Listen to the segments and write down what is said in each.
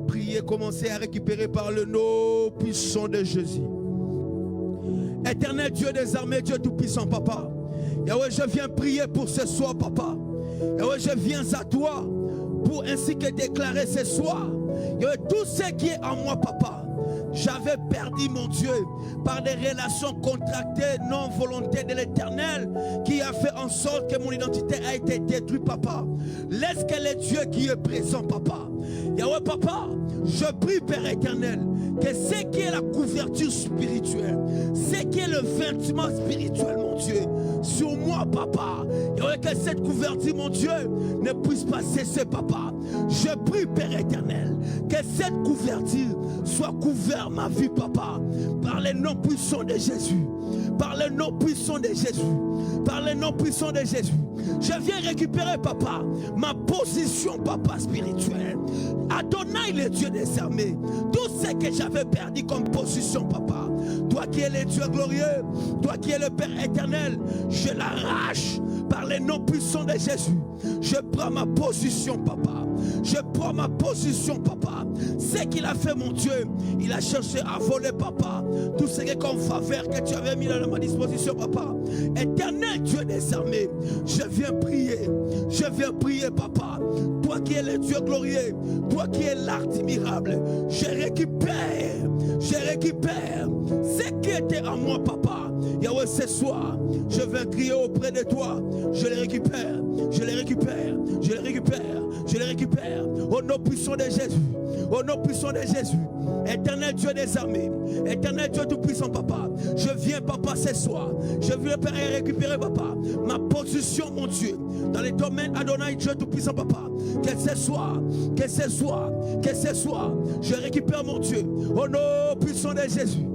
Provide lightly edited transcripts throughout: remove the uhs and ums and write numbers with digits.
Priez, commencez à récupérer par le nom puissant de Jésus. Éternel Dieu des armées, Dieu tout-puissant, papa. Yahweh, je viens prier pour ce soir, papa. Yahweh, je viens à toi pour ainsi que déclarer ce soir. Yahweh, tout ce qui est en moi, papa. J'avais perdu, mon Dieu, par des relations contractées, non volontaires de l'Éternel, qui a fait en sorte que mon identité a été détruite, papa. Laisse que le Dieu qui est présent, papa. Yahweh, papa, je prie, Père éternel, que ce qui est la couverture spirituelle, ce qui est le vêtement spirituel, mon Dieu, sur moi, papa, Yahweh, que cette couverture, mon Dieu, ne puisse pas cesser, papa. Je prie, Père éternel, que cette couverture soit couverte ma vie, papa, par le nom puissant de Jésus, par le nom puissant de Jésus, par le nom puissant de Jésus. Je viens récupérer, papa, ma position, papa, spirituelle. Adonai, le Dieu des armées, tout ce que j'avais perdu comme position, papa, toi qui es le Dieu glorieux, toi qui es le Père éternel, je l'arrache par le nom puissant de Jésus. Je prends ma position, papa. Je prends ma position, papa. Ce qu'il a fait, mon Dieu, il a cherché à voler, papa, tout ce qui est comme faveur que tu avais mis dans ma disposition, papa. Éternel Dieu des armées, je viens prier, papa. Toi qui es le Dieu glorieux, toi qui es l'arc admirable, je récupère ce qui était en moi, papa. Yahweh, ce soir, je viens crier auprès de toi. Je les récupère. Au nom puissant de Jésus. Au nom puissant de Jésus. Éternel Dieu des armées. Éternel Dieu tout-puissant, papa. Je viens, papa, ce soir. Je viens, Père, récupérer, papa, ma position, mon Dieu, dans les domaines Adonai, Dieu tout-puissant, papa. Que ce soir, je récupère, mon Dieu, au nom puissant de Jésus.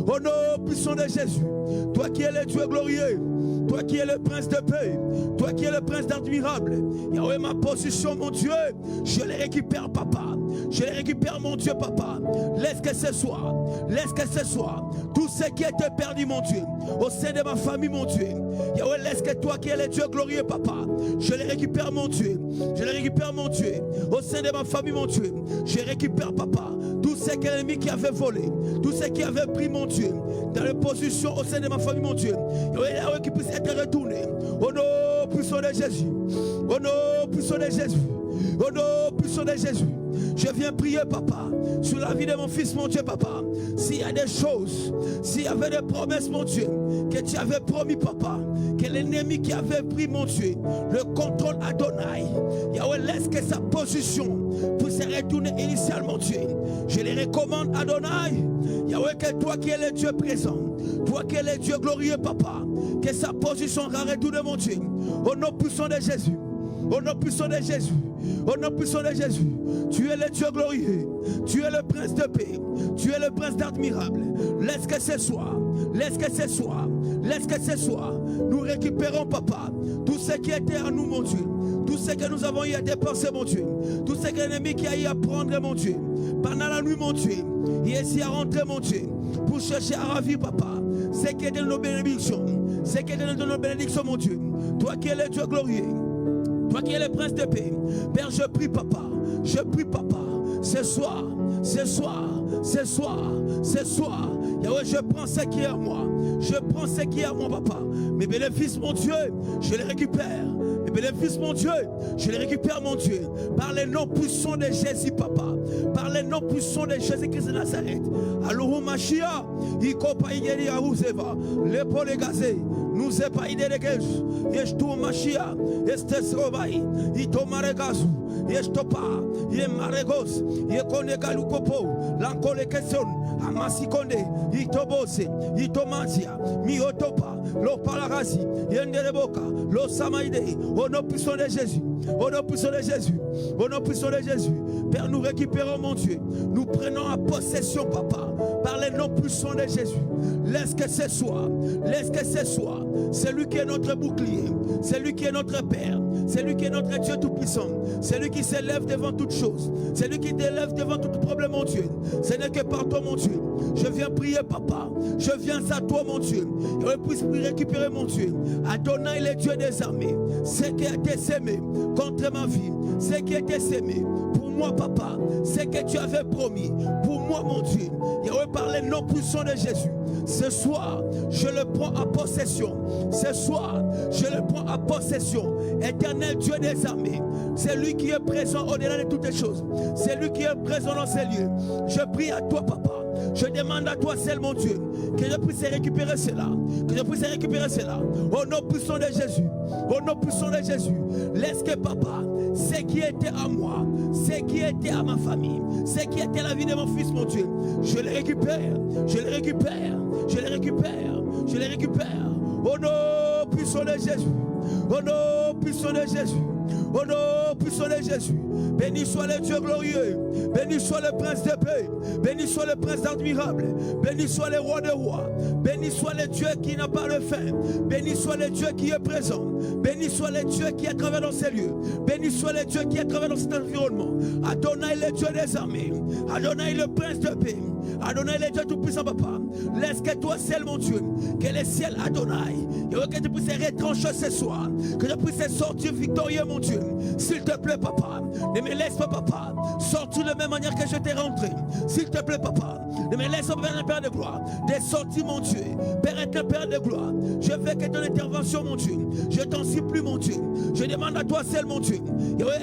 Au nom puissant de Jésus, toi qui es le Dieu glorieux, toi qui es le prince de paix, toi qui es le prince d'admirable, Yahweh, ma position, mon Dieu, je les récupère, papa. Je les récupère, mon Dieu, papa. Laisse que ce soit tout ce qui était perdu, mon Dieu, au sein de ma famille, mon Dieu. Yahweh, laisse que toi qui es le Dieu glorieux, papa, je les récupère, mon Dieu. Je les récupère, mon Dieu, au sein de ma famille, mon Dieu. Je récupère, papa, tout ce que l'ennemi qui avait volé, tout ce qui avait pris, mon Dieu, dans les positions au sein de ma famille, mon Dieu. Yahweh, qui puisse être retourné au nom puissant de Jésus. Au nom puissant de Jésus. Au nom puissant de Jésus. Je viens prier, papa, sur la vie de mon fils, mon Dieu, papa. S'il y a des choses, s'il y avait des promesses, mon Dieu, que tu avais promis, papa, que l'ennemi qui avait pris, mon Dieu, le contrôle Adonai, Yahweh, laisse que sa position puisse retourner initialement, Dieu. Je les recommande, Adonai, Yahweh, que toi qui es le Dieu présent, toi qui es le Dieu glorieux, papa, que sa position retourne, mon Dieu, au nom puissant de Jésus. Au nom puissant de Jésus, au nom puissant de Jésus, tu es le Dieu glorieux, tu es le prince de paix, tu es le prince d'admirable. Laisse que ce soir, nous récupérons, papa, tout ce qui était en nous, mon Dieu, tout ce que nous avons eu à dépenser, mon Dieu, tout ce que l'ennemi qui a eu à prendre, mon Dieu, pendant la nuit, mon Dieu, il est ici à rentrer, mon Dieu, pour chercher à ravir, papa, ce qui est dans nos bénédictions, mon Dieu, toi qui es le Dieu glorieux. Toi qui es le prince de paix, Père, je prie, papa, ce soir, Yahweh, je prends ce qui est à moi, papa. Mes bénéfices, mon Dieu, je les récupère. Mes bénéfices, mon Dieu, je les récupère, mon Dieu, par le nom puissant de Jésus, papa, par le nom puissant de Jésus-Christ de Nazareth. Alors, Machia, il copa igeri à Ouzeva, l'épaule gazée. Nous est pas idée de quelque chose. Yestu Machia, Estes Robai, Ito Maregazu, Yestopa, Ye Maregos, Ye Konegalu Kopo, Lankole Kesson, Amasikonde, Ito Bose, Ito Mazia, Miotopa, Lo Palarasi, Yendereboka, Lo Samaide, au nom puissant de Jésus, au nom puissant de Jésus, au nom puissant de Jésus. Père, nous récupérons, mon Dieu, nous prenons en possession, papa, par le nom puissant de Jésus. Laisse que ce soit, c'est lui qui est notre bouclier, c'est lui qui est notre Père, c'est lui qui est notre Dieu tout-puissant, c'est lui qui s'élève devant toute chose, c'est lui qui t'élève devant tout problème, mon Dieu. Ce n'est que par toi, mon Dieu. Je viens prier, papa, je viens à toi, mon Dieu, et je puisse récupérer, mon Dieu. Adonai, le Dieu des armées, ce qui a été sémé contre ma vie, ce qui a été sémé pour moi, papa, ce que tu avais promis pour moi, mon Dieu. Yahweh, par les noms puissants de Jésus, ce soir, je le prends en possession. Ce soir, je le prends en possession. Éternel Dieu des armées, c'est lui qui est présent au-delà de toutes les choses. C'est lui qui est présent dans ces lieux. Je prie à toi, papa. Je demande à toi seul, mon Dieu, que je puisse récupérer cela. Que je puisse récupérer cela. Au nom puissant de Jésus. Au nom puissant de Jésus. Laisse que, papa, ce qui était à moi, ce qui était à ma famille, ce qui était la vie de mon fils, mon Dieu, je les récupère. Je les récupère. Je les récupère. Je les récupère. Au nom puissant de Jésus. Au nom puissant de Jésus. Au nom puissant de Jésus. Béni soit le Dieu glorieux. Béni soit le prince de paix. Béni soit le prince admirable. Béni soit le roi des rois. Béni soit le Dieu qui n'a pas de fin. Béni soit le Dieu qui est présent. Béni soit le Dieu qui est à travers dans ces lieux. Béni soit le Dieu qui est à travers dans cet environnement. Adonai le Dieu des armées. Adonai le prince de paix. Adonai le Dieu tout-puissant, papa. Laisse que toi seul, mon Dieu, que le ciel Adonai, que tu puisses retrancher ce soir, que je puisse sortir victorieux, mon Dieu. S'il te plaît, papa, ne me laisse pas, papa, sortir de la même manière que je t'ai rentré. S'il te plaît, papa, ne me laisse pas, Père de gloire, de sortir, mon Dieu. Père éternel, Père de gloire, je veux que ton intervention, mon Dieu, je t'en supplie, mon Dieu. Je demande à toi seul, mon Dieu.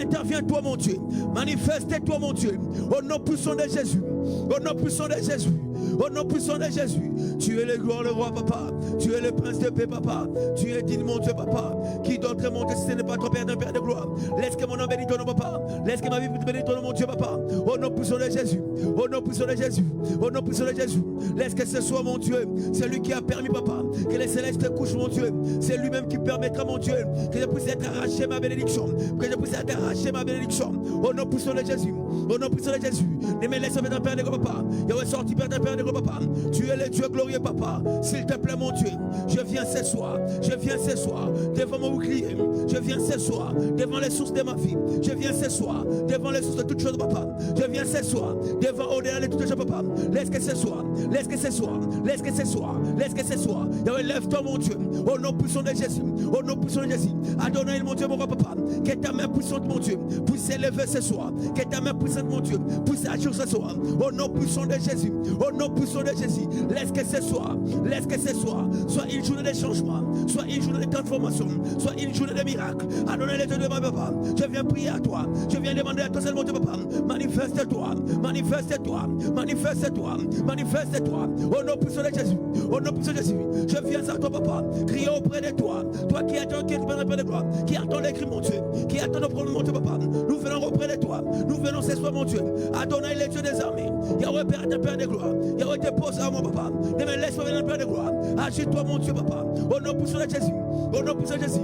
Interviens-toi, mon Dieu. Manifeste-toi, mon Dieu. Au nom puissant de Jésus. Au nom puissant de Jésus. Au nom puissant de Jésus. Tu es le gloire, le roi, papa. Tu es le prince de paix, papa. Tu es digne, mon Dieu, papa. Qui d'autre monter si ce n'est pas ton Père d'un Père de gloire. Laisse que mon nom bénisse ton nom, papa. Laisse que ma vie bénisse ton nom, mon Dieu, papa. Au nom puissant de Jésus. Au nom puissant de Jésus. Au nom puissant de Jésus. Laisse que ce soit, mon Dieu, c'est lui qui a permis, papa, que les célestes couchent, mon Dieu. C'est lui-même qui permettra, mon Dieu, que je puisse être arraché ma bénédiction. Que je puisse être arraché ma bénédiction. Au nom puissant de Jésus. Au nom puissant de Jésus. Ne me laisse pas d'un Père de gloire, papa. Yahweh sorti Père d'un Père de gloire, papa. Tu es le Dieu glorieux, papa. S'il te plaît, mon Dieu, je viens ce soir. Je viens ce soir devant mon bouclier. Je viens ce soir devant les sources de ma vie. Je viens ce soir devant les sources de toutes choses, papa. Je viens ce soir devant au-delà de toutes choses, papa. Laisse que ce soit. Laisse que ce soit. Laisse que ce soit. Laisse que ce soit. Yahweh, lève-toi, mon Dieu. Au nom puissant de Jésus. Au nom puissant de Jésus. Adonai, mon Dieu, mon roi, papa. Que ta main puissante, mon Dieu, puisse s'élever ce soir. Que ta main puissante, mon Dieu, puisse agir ce soir. Au nom puissant de Jésus. Au nom puissant de Jésus. Laisse que ce soit. Laisse que ce soit. Soit une journée de changement. Soit une journée de transformation. Soit une journée de miracle. Adonai, les Dieu de ma papa. Je viens prier à toi. Je viens demander à toi seul, mon Dieu, papa. Manifeste-toi. Manifeste-toi. Manifeste-toi. Manifeste-toi. Au nom puissant de Jésus. Au nom puissant de Jésus. Je viens à toi, papa. Crier auprès de toi. Toi qui attends, qui est de gloire. Qui attend les cris, mon Dieu. Qui attend nos problèmes, mon Dieu, papa. Nous venons auprès de toi. Nous venons ce soir, mon Dieu. Adonai, les Dieu des armées. Yahweh, Père de gloire. Yahweh, dépose à moi, papa. Ne me laisse pas venir, Père de gloire. Agis-toi, mon Dieu, papa. Au nom puissant de Jésus. Au nom puissant de Jésus.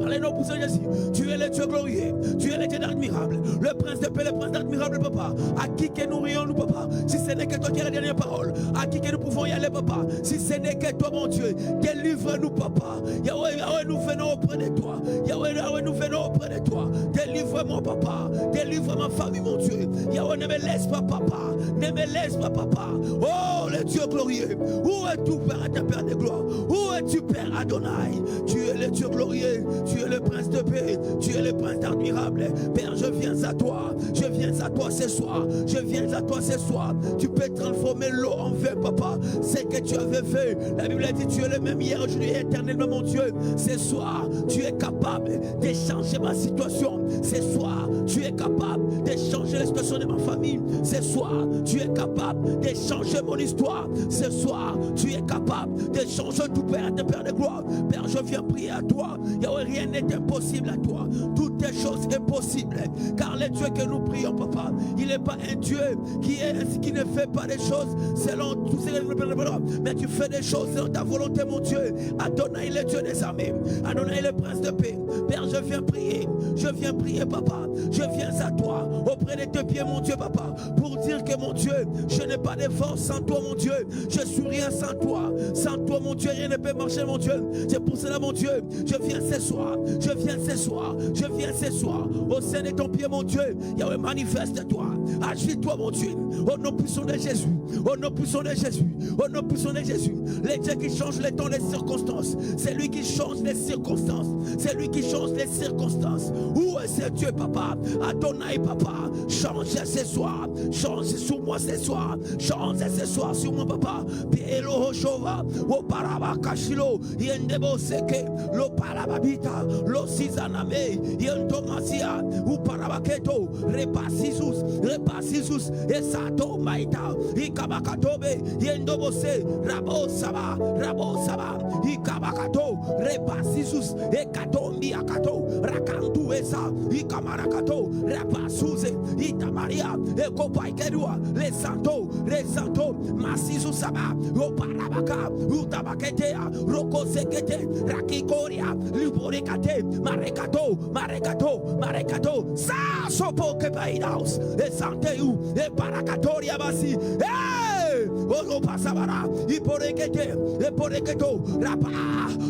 Allez, non, pour Jésus. Tu es le Dieu glorieux. Tu es le Dieu admirable. Le prince de paix, le prince admirable, papa. À qui que nous rions, nous, papa. Si ce n'est que toi qui as la dernière parole. À qui que nous pouvons y aller, papa. Si ce n'est que toi, mon Dieu. Délivre-nous, papa. Yahweh, Yahweh, nous venons auprès de toi. Yahweh, Yahweh, nous venons auprès de toi. Délivre-moi, papa. Délivre ma famille, mon Dieu. Yahweh, ne me laisse pas, papa. Ne me laisse pas, papa. Oh, le Dieu glorieux. Où es-tu, Père, Père de gloire? Où es-tu, Père Adonai? Tu es le Dieu glorieux. Tu es le prince de paix, tu es le prince admirable. Père, je viens à toi. Je viens à toi ce soir. Je viens à toi ce soir. Tu peux transformer l'eau en vin, papa. C'est que tu avais fait. La Bible dit, tu es le même hier, aujourd'hui et éternellement, mon Dieu. Ce soir, tu es capable de changer ma situation. Ce soir, tu es capable de changer la situation de ma famille. Ce soir, tu es capable de changer mon histoire. Ce soir, tu es capable de changer tout, Père, de Père de gloire. Père, je viens prier à toi. Yahweh, rien n'est impossible à toi. Toutes les choses sont possibles. Car le Dieu que nous prions, papa, il n'est pas un Dieu qui ne fait pas des choses selon tout ce que nous prions. Mais tu fais des choses selon ta volonté, mon Dieu. Adonai, le Dieu des armées. Adonai, le prince de paix. Père, je viens prier. Je viens prier, papa. Je viens à toi, auprès de tes pieds, mon Dieu, papa, pour dire que, mon Dieu, je n'ai pas de force sans toi, mon Dieu. Je suis rien sans toi. Sans toi, mon Dieu, rien ne peut marcher, mon Dieu. C'est pour cela, mon Dieu, je viens ce soir. Je viens ce soir. Je viens ce soir. Au sein de ton pied, mon Dieu. Yahweh, manifeste-toi. Agis-toi, mon Dieu. Au nom puissant de Jésus. Au nom puissant de Jésus. Au nom puissant de Jésus. Les dieux qui changent les temps, les circonstances. C'est lui qui change les circonstances. C'est lui qui change les circonstances. Où est ce Dieu, papa? Adonai, papa. Change ce soir. Change sur moi ce soir. Change ce soir sur moi, papa. Pielo Hoshova. O paraba kashilo. Yendebo seke. Lo parababita. Lo sizaname. Yentomasia. U parabaketo. Repasisus. Repasisus. Esato maita. Ikabakatobe. Yendobose. Rabo saba. Rabo saba. Ikabakato. Repasisus. Ekatombi akato. Rakantu esa. Ikamarakato. Rapasuze. Itamaria. Ekopaikerua. Lesanto. Resanto. Masisu saba. Oparabaka. Utabaketea. Roko sekete. Rakikoria. Liborekate. Marekato. Marekato. Marekato. Sa sopo kepaidaus. Esanteu. Eparakatoria basi. Hey! Ozo pasabara. Iporekete. Eporeketo. Rapa.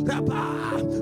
Rapa.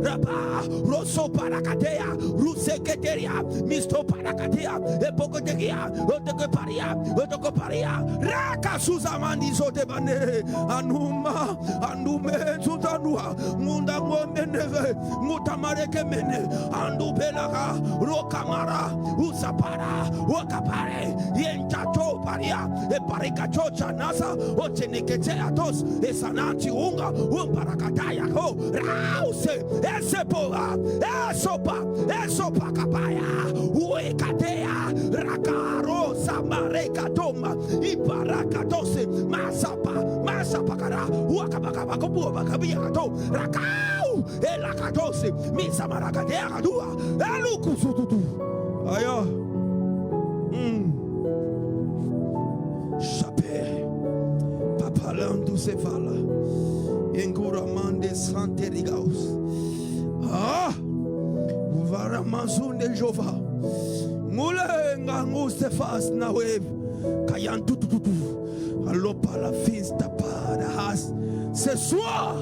Rapa. Rosso parakatea. Ruseketeria. Misto parakatea. Epokotegia. Otokoparia. Otokoparia. Raka suzamandi zotebane. Anuma. Andume zutanua. Munda ngomeneve. Mutamareke mene. Andubelaka. Rokamara. Usapara. Wakapare. Yentato paria. Eparikacho chanasa. Ocheneketea tos. Esananti unga. Umparakataya ko. Rause. Esepoa. Esopa. Esopa kapaya. Uekatea. Rakaro samarekatoma. Iparakatose. Masapa. Masapakara. Uakabakabakobu. Bakabiakato. Rakau. Elakatose. Misamarakatea kadua. Elukusututu. Aya. Chape. Papa landu se fala. Engura mande sante rigaus. Ah. Uvara manzunde jova. Mule ngangu se fas na wave. Kayan tutututu. Alopa la finsta para has. Ce soir,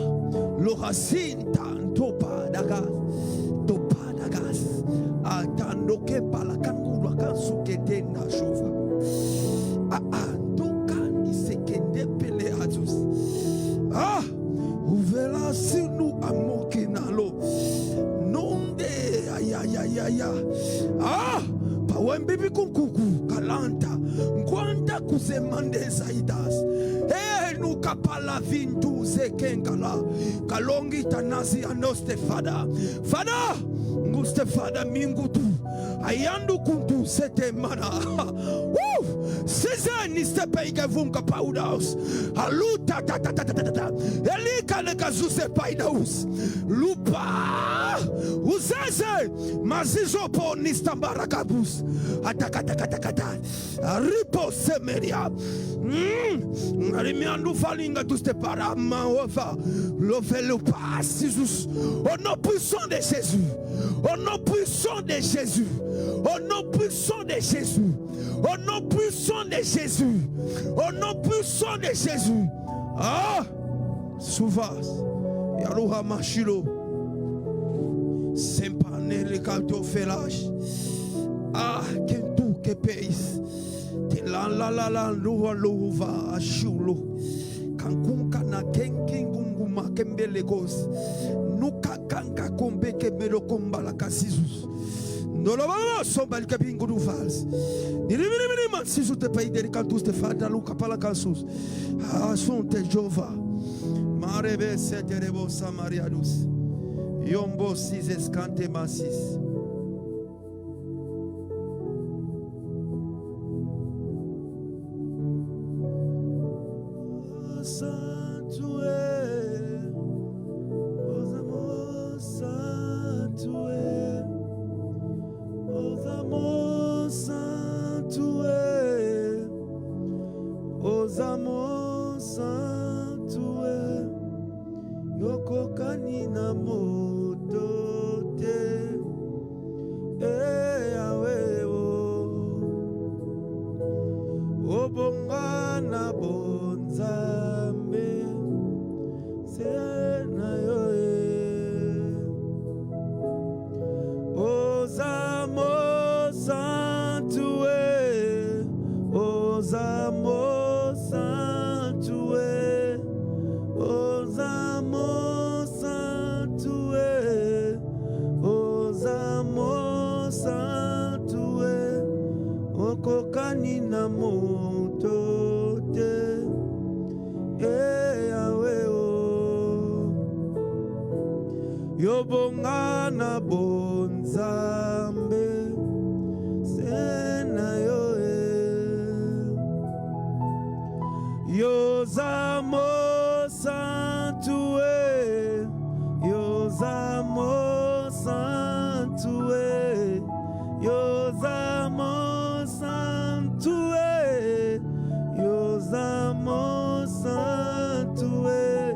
le racine tantopa dagas. Topa dagas. Atandoke pala kangura kansukete na jova. Tokani sekende pele azus. Ah, ouvela sur nous amoke nalo. Nonde ayayayaya. Ah, pawembibi kunkuku kalanta. Nkwanda kuzemande zaidas. Nu kapala vintu zekengala. Kalongi tanazi anoste fada. Fada, nguste fada mingutu. Ayandu kuntu sete mana. Size niste peike vunka paudaus. Aluta ta ta ta ta ta ta. Elika nekazuse paidaus. Lupa. Uzeze mazizo po nistambarakabus. Atakatakata. Ripo semeria. Arimiandu falinga tuste para maova. Lovelo pas Jesus. Au nom puissant de Jésus. Au nom puissant de Jésus. Au nom puissant de Jésus. Au nom puissant de Jésus. Au nom puissant de Jésus. Ah, Souvas. Yaluha Machilo. Sempane le calto felage. Ah, kentu ke pays. Te la la la la luva luva ashulo. Kankunka na kenkingunguma kembele gos. Nuka kanka kombe kemelo kombala kasizus. Nolobala sombal kapingu du vals. Dirimini man sisu te pays de cantus te fada luka pala kansus. Ah son te Jova. Marebe seterebo samariadus. Yombo sis escante masis. Ozamo Santo Santué, Osamo Santué, Osamo Santué, Okokani na moto te, Yahweh o, Yobonga na bonzambe, Sena yo Yozamo Santué, Yozamo Santué, Yozamo Santué, Yozamo Santué,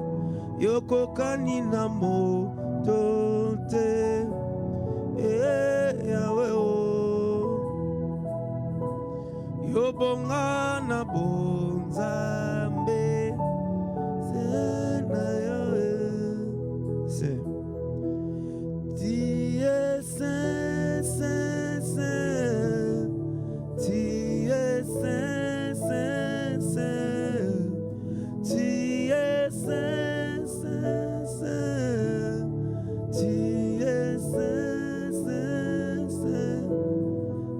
Yokokani na motote, Yahweh o, Yobonga na bonzambe.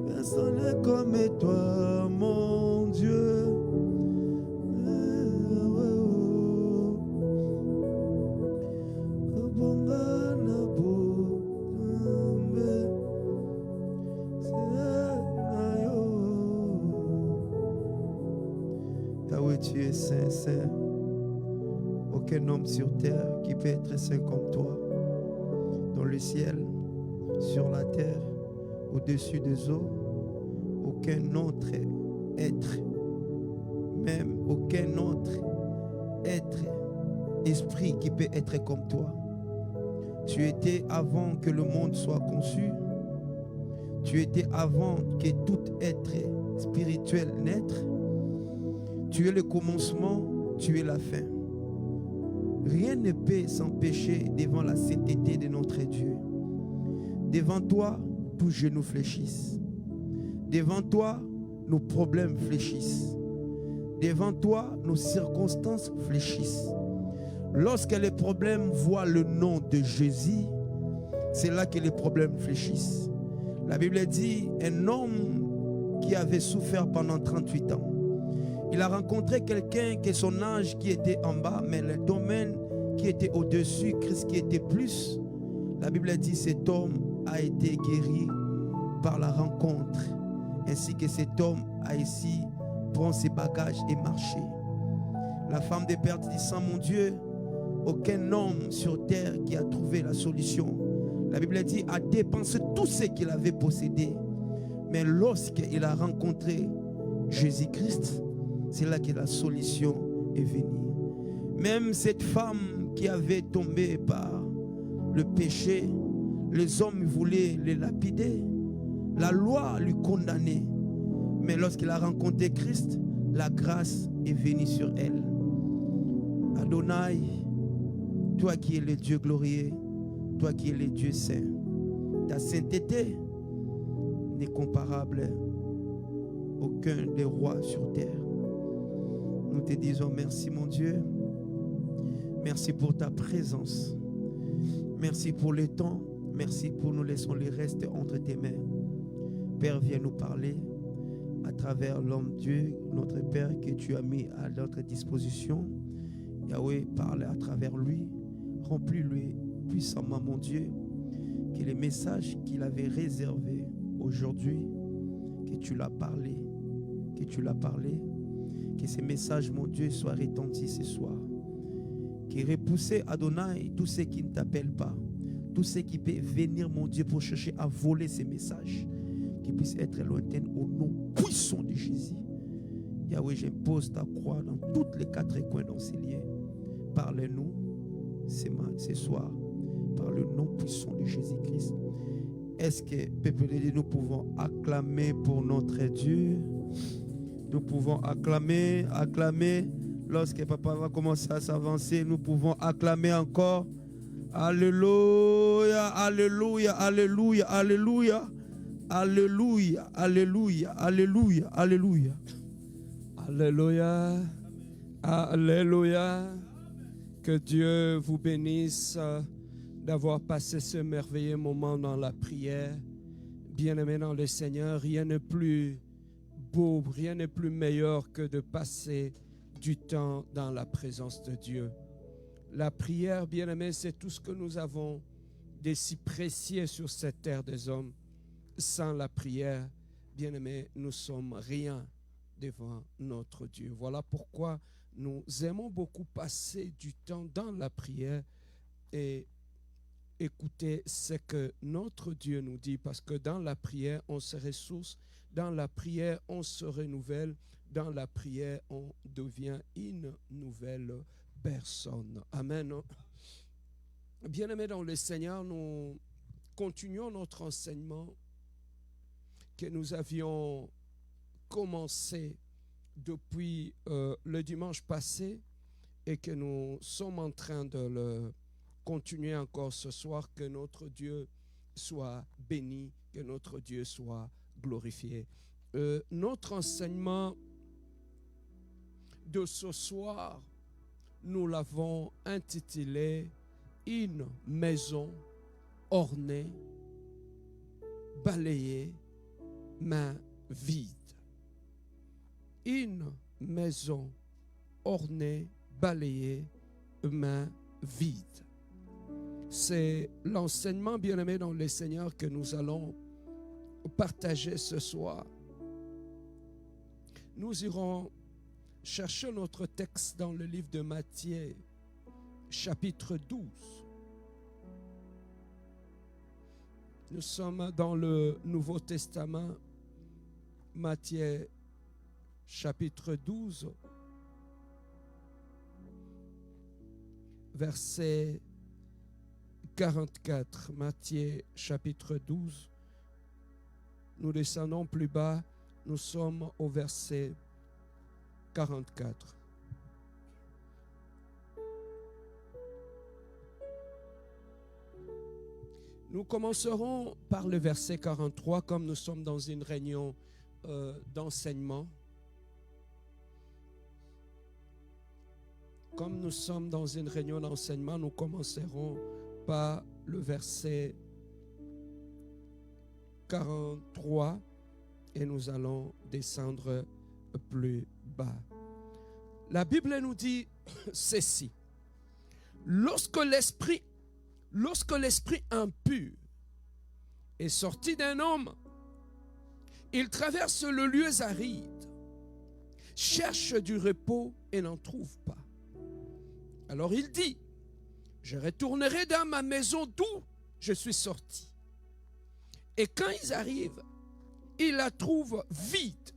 Personne comme toi, mon Dieu. Tu es saint, saint. Aucun homme sur terre qui peut être saint comme toi. Dans le ciel, sur la terre, au-dessus des eaux, aucun autre être, même aucun autre être, esprit qui peut être comme toi. Tu étais avant que le monde soit conçu. Tu étais avant que tout être spirituel naisse. Tu es le commencement, tu es la fin. Rien ne peut s'empêcher devant la sainteté de notre Dieu. Devant toi, tous genoux fléchissent. Devant toi, nos problèmes fléchissent. Devant toi, nos circonstances fléchissent. Lorsque les problèmes voient le nom de Jésus, c'est là que les problèmes fléchissent. La Bible dit, un homme qui avait souffert pendant 38 ans, il a rencontré quelqu'un que son âge qui était en bas, mais le domaine qui était au-dessus, Christ qui était plus. La Bible dit cet homme a été guéri par la rencontre, ainsi que cet homme a ici pris ses bagages et marché. La femme de Père dit, sans mon Dieu, aucun homme sur terre qui a trouvé la solution. La Bible dit, a dépensé tout ce qu'il avait possédé. Mais lorsqu'il a rencontré Jésus-Christ, c'est là que la solution est venue. Même cette femme qui avait tombé par le péché, les hommes voulaient les lapider. La loi lui condamnait. Mais lorsqu'il a rencontré Christ, la grâce est venue sur elle. Adonai, toi qui es le Dieu glorieux, toi qui es le Dieu saint, ta sainteté n'est comparable à aucun des rois sur terre. Nous te disons merci mon Dieu. Merci pour ta présence. Merci pour le temps. Merci pour nous laissons les restes entre tes mains. Père, viens nous parler à travers l'homme Dieu, notre Père que tu as mis à notre disposition. Yahweh, parle à travers lui. Remplis-le puissamment mon Dieu. Que les messages qu'il avait réservés aujourd'hui, que tu l'as parlé, que ces messages, mon Dieu, soient retentis ce soir. Qui repoussez Adonai tous ceux qui ne t'appellent pas, tous ceux qui peuvent venir, mon Dieu, pour chercher à voler ces messages, qui puissent être lointains au nom puissant de Jésus. Yahweh, j'impose ta croix dans tous les quatre coins dans ces lieux. Parle-nous ce soir par le nom puissant de Jésus-Christ. Est-ce que, peuple de Dieu, nous pouvons acclamer pour notre Dieu? Nous pouvons acclamer. Lorsque papa va commencer à s'avancer, nous pouvons acclamer encore. Alléluia, alléluia, alléluia, alléluia, alléluia, alléluia, alléluia, alléluia. Alléluia. Alléluia. Que Dieu vous bénisse d'avoir passé ce merveilleux moment dans la prière. Bien-aimés dans le Seigneur, rien n'est plus beau, rien n'est plus meilleur que de passer du temps dans la présence de Dieu. La prière, bien-aimés, c'est tout ce que nous avons de si précieux sur cette terre des hommes. Sans la prière, bien-aimés, nous sommes rien devant notre Dieu. Voilà pourquoi nous aimons beaucoup passer du temps dans la prière et écouter ce que notre Dieu nous dit, parce que dans la prière, on se ressource, dans la prière, on se renouvelle, dans la prière, on devient une nouvelle personne. Amen. Bien-aimés dans le Seigneur, nous continuons notre enseignement que nous avions commencé depuis le dimanche passé et que nous sommes en train de le continuer encore ce soir. Que notre Dieu soit béni, que notre Dieu soit glorifié. Notre enseignement de ce soir, nous l'avons intitulé « Une maison ornée, balayée, main vide ». Une maison ornée, balayée, main vide. C'est l'enseignement, bien-aimé dans le Seigneur, que nous allons partager ce soir. Nous irons chercher notre texte dans le livre de Matthieu, chapitre 12. Nous sommes dans le Nouveau Testament, Matthieu chapitre 12, verset 44. Matthieu chapitre 12. Nous descendons plus bas, nous sommes au verset 44. Nous commencerons par le verset 43, comme nous sommes dans une réunion d'enseignement. Comme nous sommes dans une réunion d'enseignement, nous commencerons par le verset 43 et nous allons descendre plus bas. La Bible nous dit ceci: lorsque l'esprit impur est sorti d'un homme, il traverse le lieu aride, cherche du repos et n'en trouve pas. Alors il dit: je retournerai dans ma maison d'où je suis sorti. Et quand ils arrivent, ils la trouvent vide,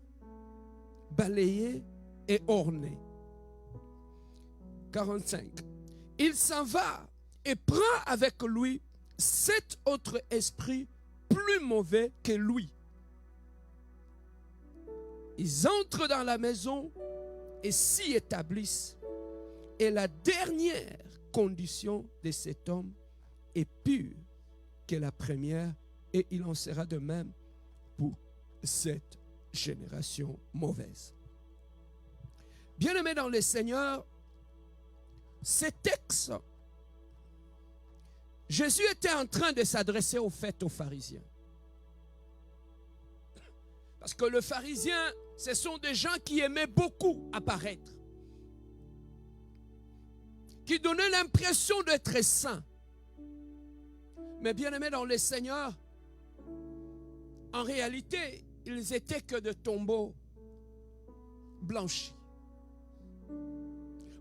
balayée et ornée. 45. Il s'en va et prend avec lui 7 autres esprits plus mauvais que lui. Ils entrent dans la maison et s'y établissent. Et la dernière condition de cet homme est pure que la première, et il en sera de même pour cette génération mauvaise. Bien-aimés dans le Seigneur, ces textes, Jésus était en train de s'adresser aux pharisiens. Parce que les pharisiens, ce sont des gens qui aimaient beaucoup apparaître, qui donnaient l'impression d'être saints. Mais bien-aimés dans le Seigneur, en réalité, ils étaient que de tombeaux blanchis.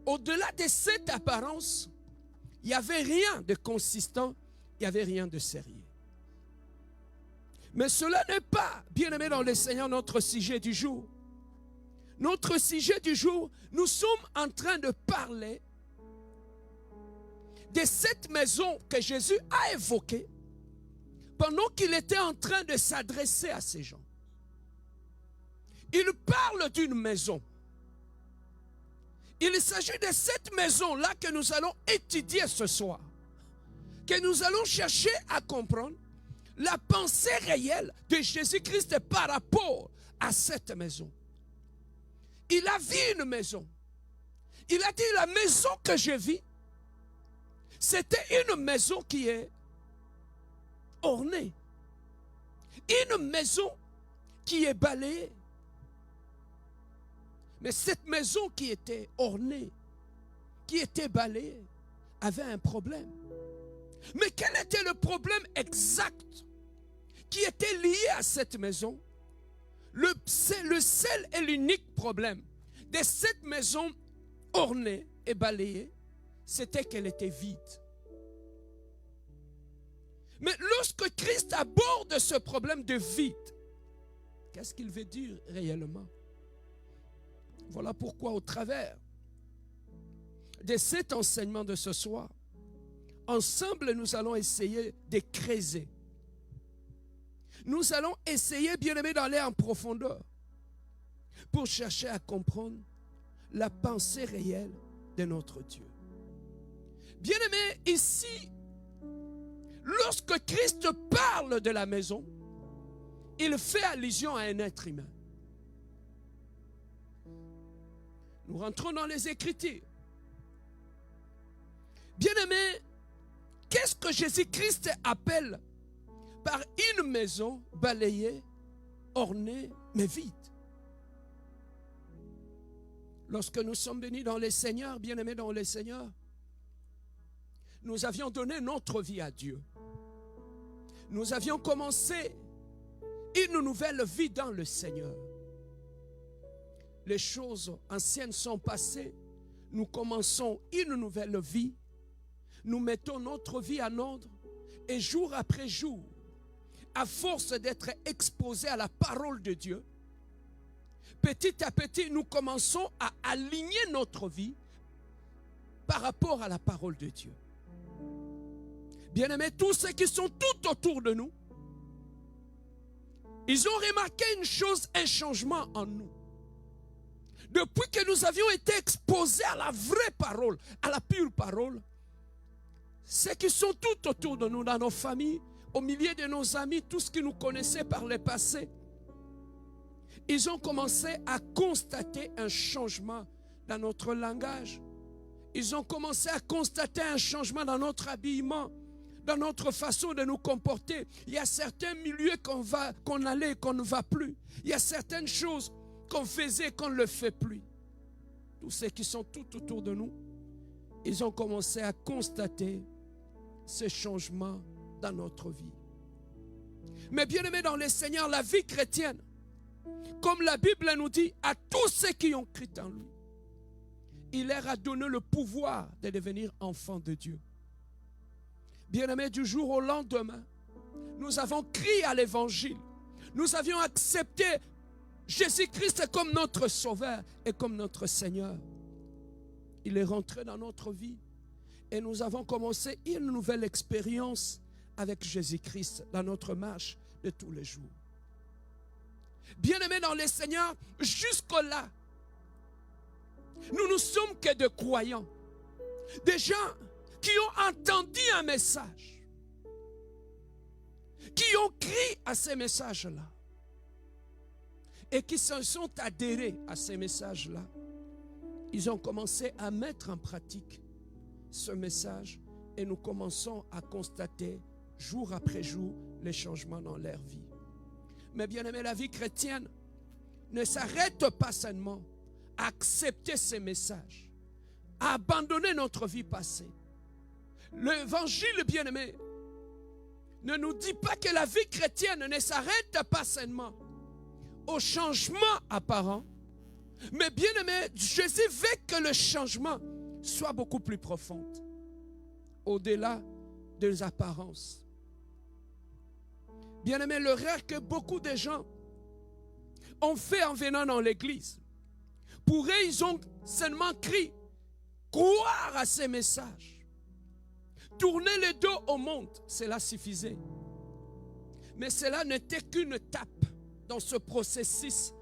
Au-delà de cette apparence, il n'y avait rien de consistant, il n'y avait rien de sérieux. Mais cela n'est pas, bien-aimés dans le Seigneur, notre sujet du jour. Notre sujet du jour, nous sommes en train de parler de cette maison que Jésus a évoquée pendant qu'il était en train de s'adresser à ces gens. Il parle d'une maison. Il s'agit de cette maison-là que nous allons étudier ce soir, que nous allons chercher à comprendre la pensée réelle de Jésus-Christ par rapport à cette maison. Il a vu une maison. Il a dit, la maison que je vis, c'était une maison qui est ornée. Une maison qui est balayée. Mais cette maison qui était ornée, qui était balayée, avait un problème. Mais quel était le problème exact qui était lié à cette maison? Le seul et l'unique problème de cette maison ornée et balayée, c'était qu'elle était vide. Mais lorsque Christ aborde ce problème de vide, qu'est-ce qu'il veut dire réellement? Voilà pourquoi au travers de cet enseignement de ce soir, ensemble nous allons essayer de creuser. Nous allons essayer, bien-aimés, d'aller en profondeur pour chercher à comprendre la pensée réelle de notre Dieu. Bien-aimés, ici, lorsque Christ parle de la maison, il fait allusion à un être humain. Nous rentrons dans les Écritures. Bien-aimés, qu'est-ce que Jésus-Christ appelle par une maison balayée, ornée, mais vide? Lorsque nous sommes venus dans les Seigneurs, bien-aimés dans les Seigneurs, nous avions donné notre vie à Dieu. Nous avions commencé une nouvelle vie dans le Seigneur. Les choses anciennes sont passées. Nous commençons une nouvelle vie. Nous mettons notre vie en ordre. Et jour après jour, à force d'être exposés à la parole de Dieu, petit à petit, nous commençons à aligner notre vie par rapport à la parole de Dieu. Bien-aimés, tous ceux qui sont tout autour de nous, ils ont remarqué une chose, un changement en nous. Depuis que nous avions été exposés à la vraie parole, à la pure parole, ceux qui sont tout autour de nous, dans nos familles, au milieu de nos amis, tout ce qui nous connaissaient par le passé, ils ont commencé à constater un changement dans notre langage. Ils ont commencé à constater un changement dans notre habillement, dans notre façon de nous comporter. Il y a certains milieux qu'on allait et qu'on ne va plus. Il y a certaines choses qu'on faisait et qu'on ne le fait plus. Tous ceux qui sont tout autour de nous, ils ont commencé à constater ce changement dans notre vie. Mais bien aimé dans le Seigneur, la vie chrétienne, comme la Bible nous dit, à tous ceux qui ont cru en lui, il leur a donné le pouvoir de devenir enfants de Dieu. Bien-aimés, du jour au lendemain, nous avons crié à l'évangile. Nous avions accepté Jésus-Christ comme notre sauveur et comme notre Seigneur. Il est rentré dans notre vie et nous avons commencé une nouvelle expérience avec Jésus-Christ dans notre marche de tous les jours. Bien-aimés dans le Seigneur, jusque-là, nous ne sommes que des croyants, des gens qui ont entendu un message, qui ont crié à ces messages-là et qui se sont adhérés à ces messages-là. Ils ont commencé à mettre en pratique ce message et nous commençons à constater jour après jour les changements dans leur vie. Mais bien aimé, la vie chrétienne ne s'arrête pas seulement à accepter ces messages, à abandonner notre vie passée. L'évangile, bien aimé, ne nous dit pas que la vie chrétienne ne s'arrête pas seulement au changement apparent, mais bien aimé, Jésus veut que le changement soit beaucoup plus profond, au-delà des apparences. Bien aimé, l'erreur que beaucoup de gens ont fait en venant dans l'église, pour eux, ils ont seulement crié, croire à ces messages, tourner le dos au monde, cela suffisait. Mais cela n'était qu'une étape dans ce processus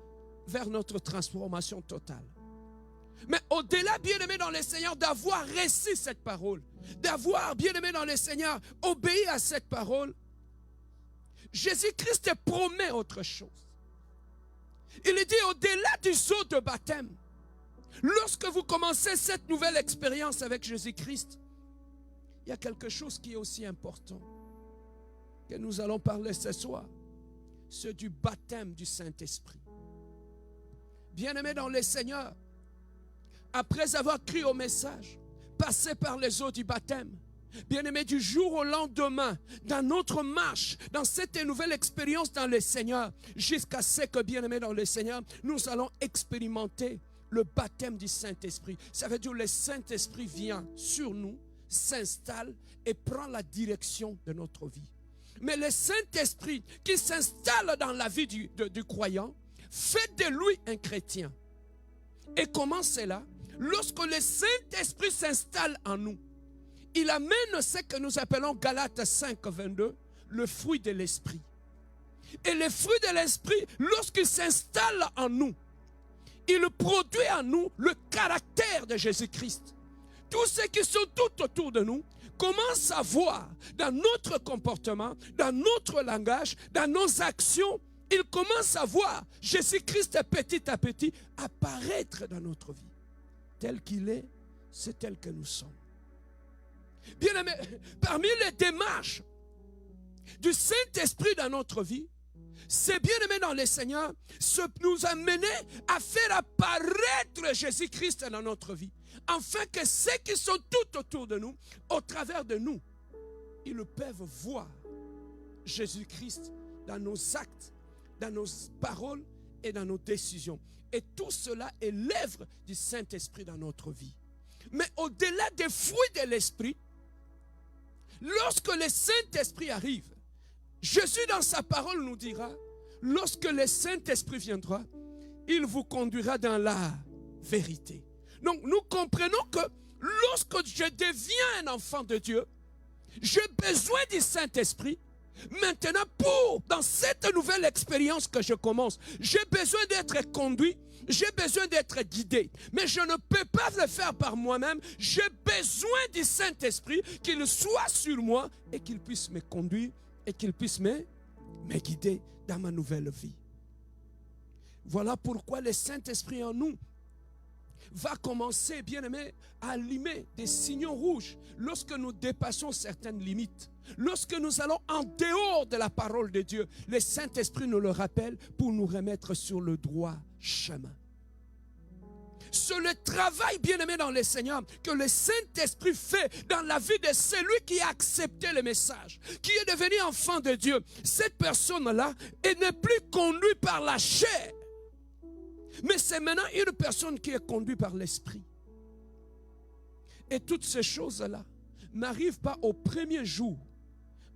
vers notre transformation totale. Mais au-delà, bien-aimé dans le Seigneur, d'avoir reçu cette parole, d'avoir, bien-aimé dans le Seigneur, obéi à cette parole, Jésus-Christ promet autre chose. Il dit au-delà du sceau de baptême, Lorsque vous commencez cette nouvelle expérience avec Jésus-Christ, il y a quelque chose qui est aussi important que nous allons parler ce soir. C'est du baptême du Saint-Esprit. Bien-aimés dans le Seigneur, après avoir cru au message, passé par les eaux du baptême, bien-aimés, du jour au lendemain, dans notre marche, dans cette nouvelle expérience dans le Seigneur, jusqu'à ce que, bien-aimés dans le Seigneur, nous allons expérimenter le baptême du Saint-Esprit. Ça veut dire que le Saint-Esprit vient sur nous, s'installe et prend la direction de notre vie. Mais le Saint-Esprit qui s'installe dans la vie du croyant fait de lui un chrétien. Et comment c'est là? Lorsque le Saint-Esprit s'installe en nous, il amène ce que nous appelons Galates 5, 22, le fruit de l'Esprit. Et le fruit de l'Esprit, lorsqu'il s'installe en nous, il produit en nous le caractère de Jésus-Christ. Tous ceux qui sont tout autour de nous commencent à voir dans notre comportement, dans notre langage, dans nos actions, ils commencent à voir Jésus-Christ petit à petit apparaître dans notre vie. Tel qu'il est, c'est tel que nous sommes. Bien aimé, parmi les démarches du Saint-Esprit dans notre vie, c'est bien aimé dans le Seigneur, nous amener à faire apparaître Jésus-Christ dans notre vie. Afin que ceux qui sont tout autour de nous, au travers de nous, ils peuvent voir Jésus-Christ dans nos actes, dans nos paroles et dans nos décisions. Et tout cela est l'œuvre du Saint-Esprit dans notre vie. Mais au-delà des fruits de l'Esprit, lorsque le Saint-Esprit arrive, Jésus dans sa parole nous dira, lorsque le Saint-Esprit viendra, il vous conduira dans la vérité. Donc nous comprenons que lorsque je deviens un enfant de Dieu, j'ai besoin du Saint-Esprit. Maintenant, dans cette nouvelle expérience que je commence, j'ai besoin d'être conduit, j'ai besoin d'être guidé. Mais je ne peux pas le faire par moi-même. J'ai besoin du Saint-Esprit, qu'il soit sur moi et qu'il puisse me conduire et qu'il puisse me guider dans ma nouvelle vie. Voilà pourquoi le Saint-Esprit en nous va commencer, bien aimé, à allumer des signaux rouges lorsque nous dépassons certaines limites. Lorsque nous allons en dehors de la parole de Dieu, le Saint-Esprit nous le rappelle pour nous remettre sur le droit chemin. C'est le travail, bien aimé dans le Seigneur, que le Saint-Esprit fait dans la vie de celui qui a accepté le message, qui est devenu enfant de Dieu. Cette personne-là n'est plus conduite par la chair, mais c'est maintenant une personne qui est conduite par l'Esprit. Et toutes ces choses-là n'arrivent pas au premier jour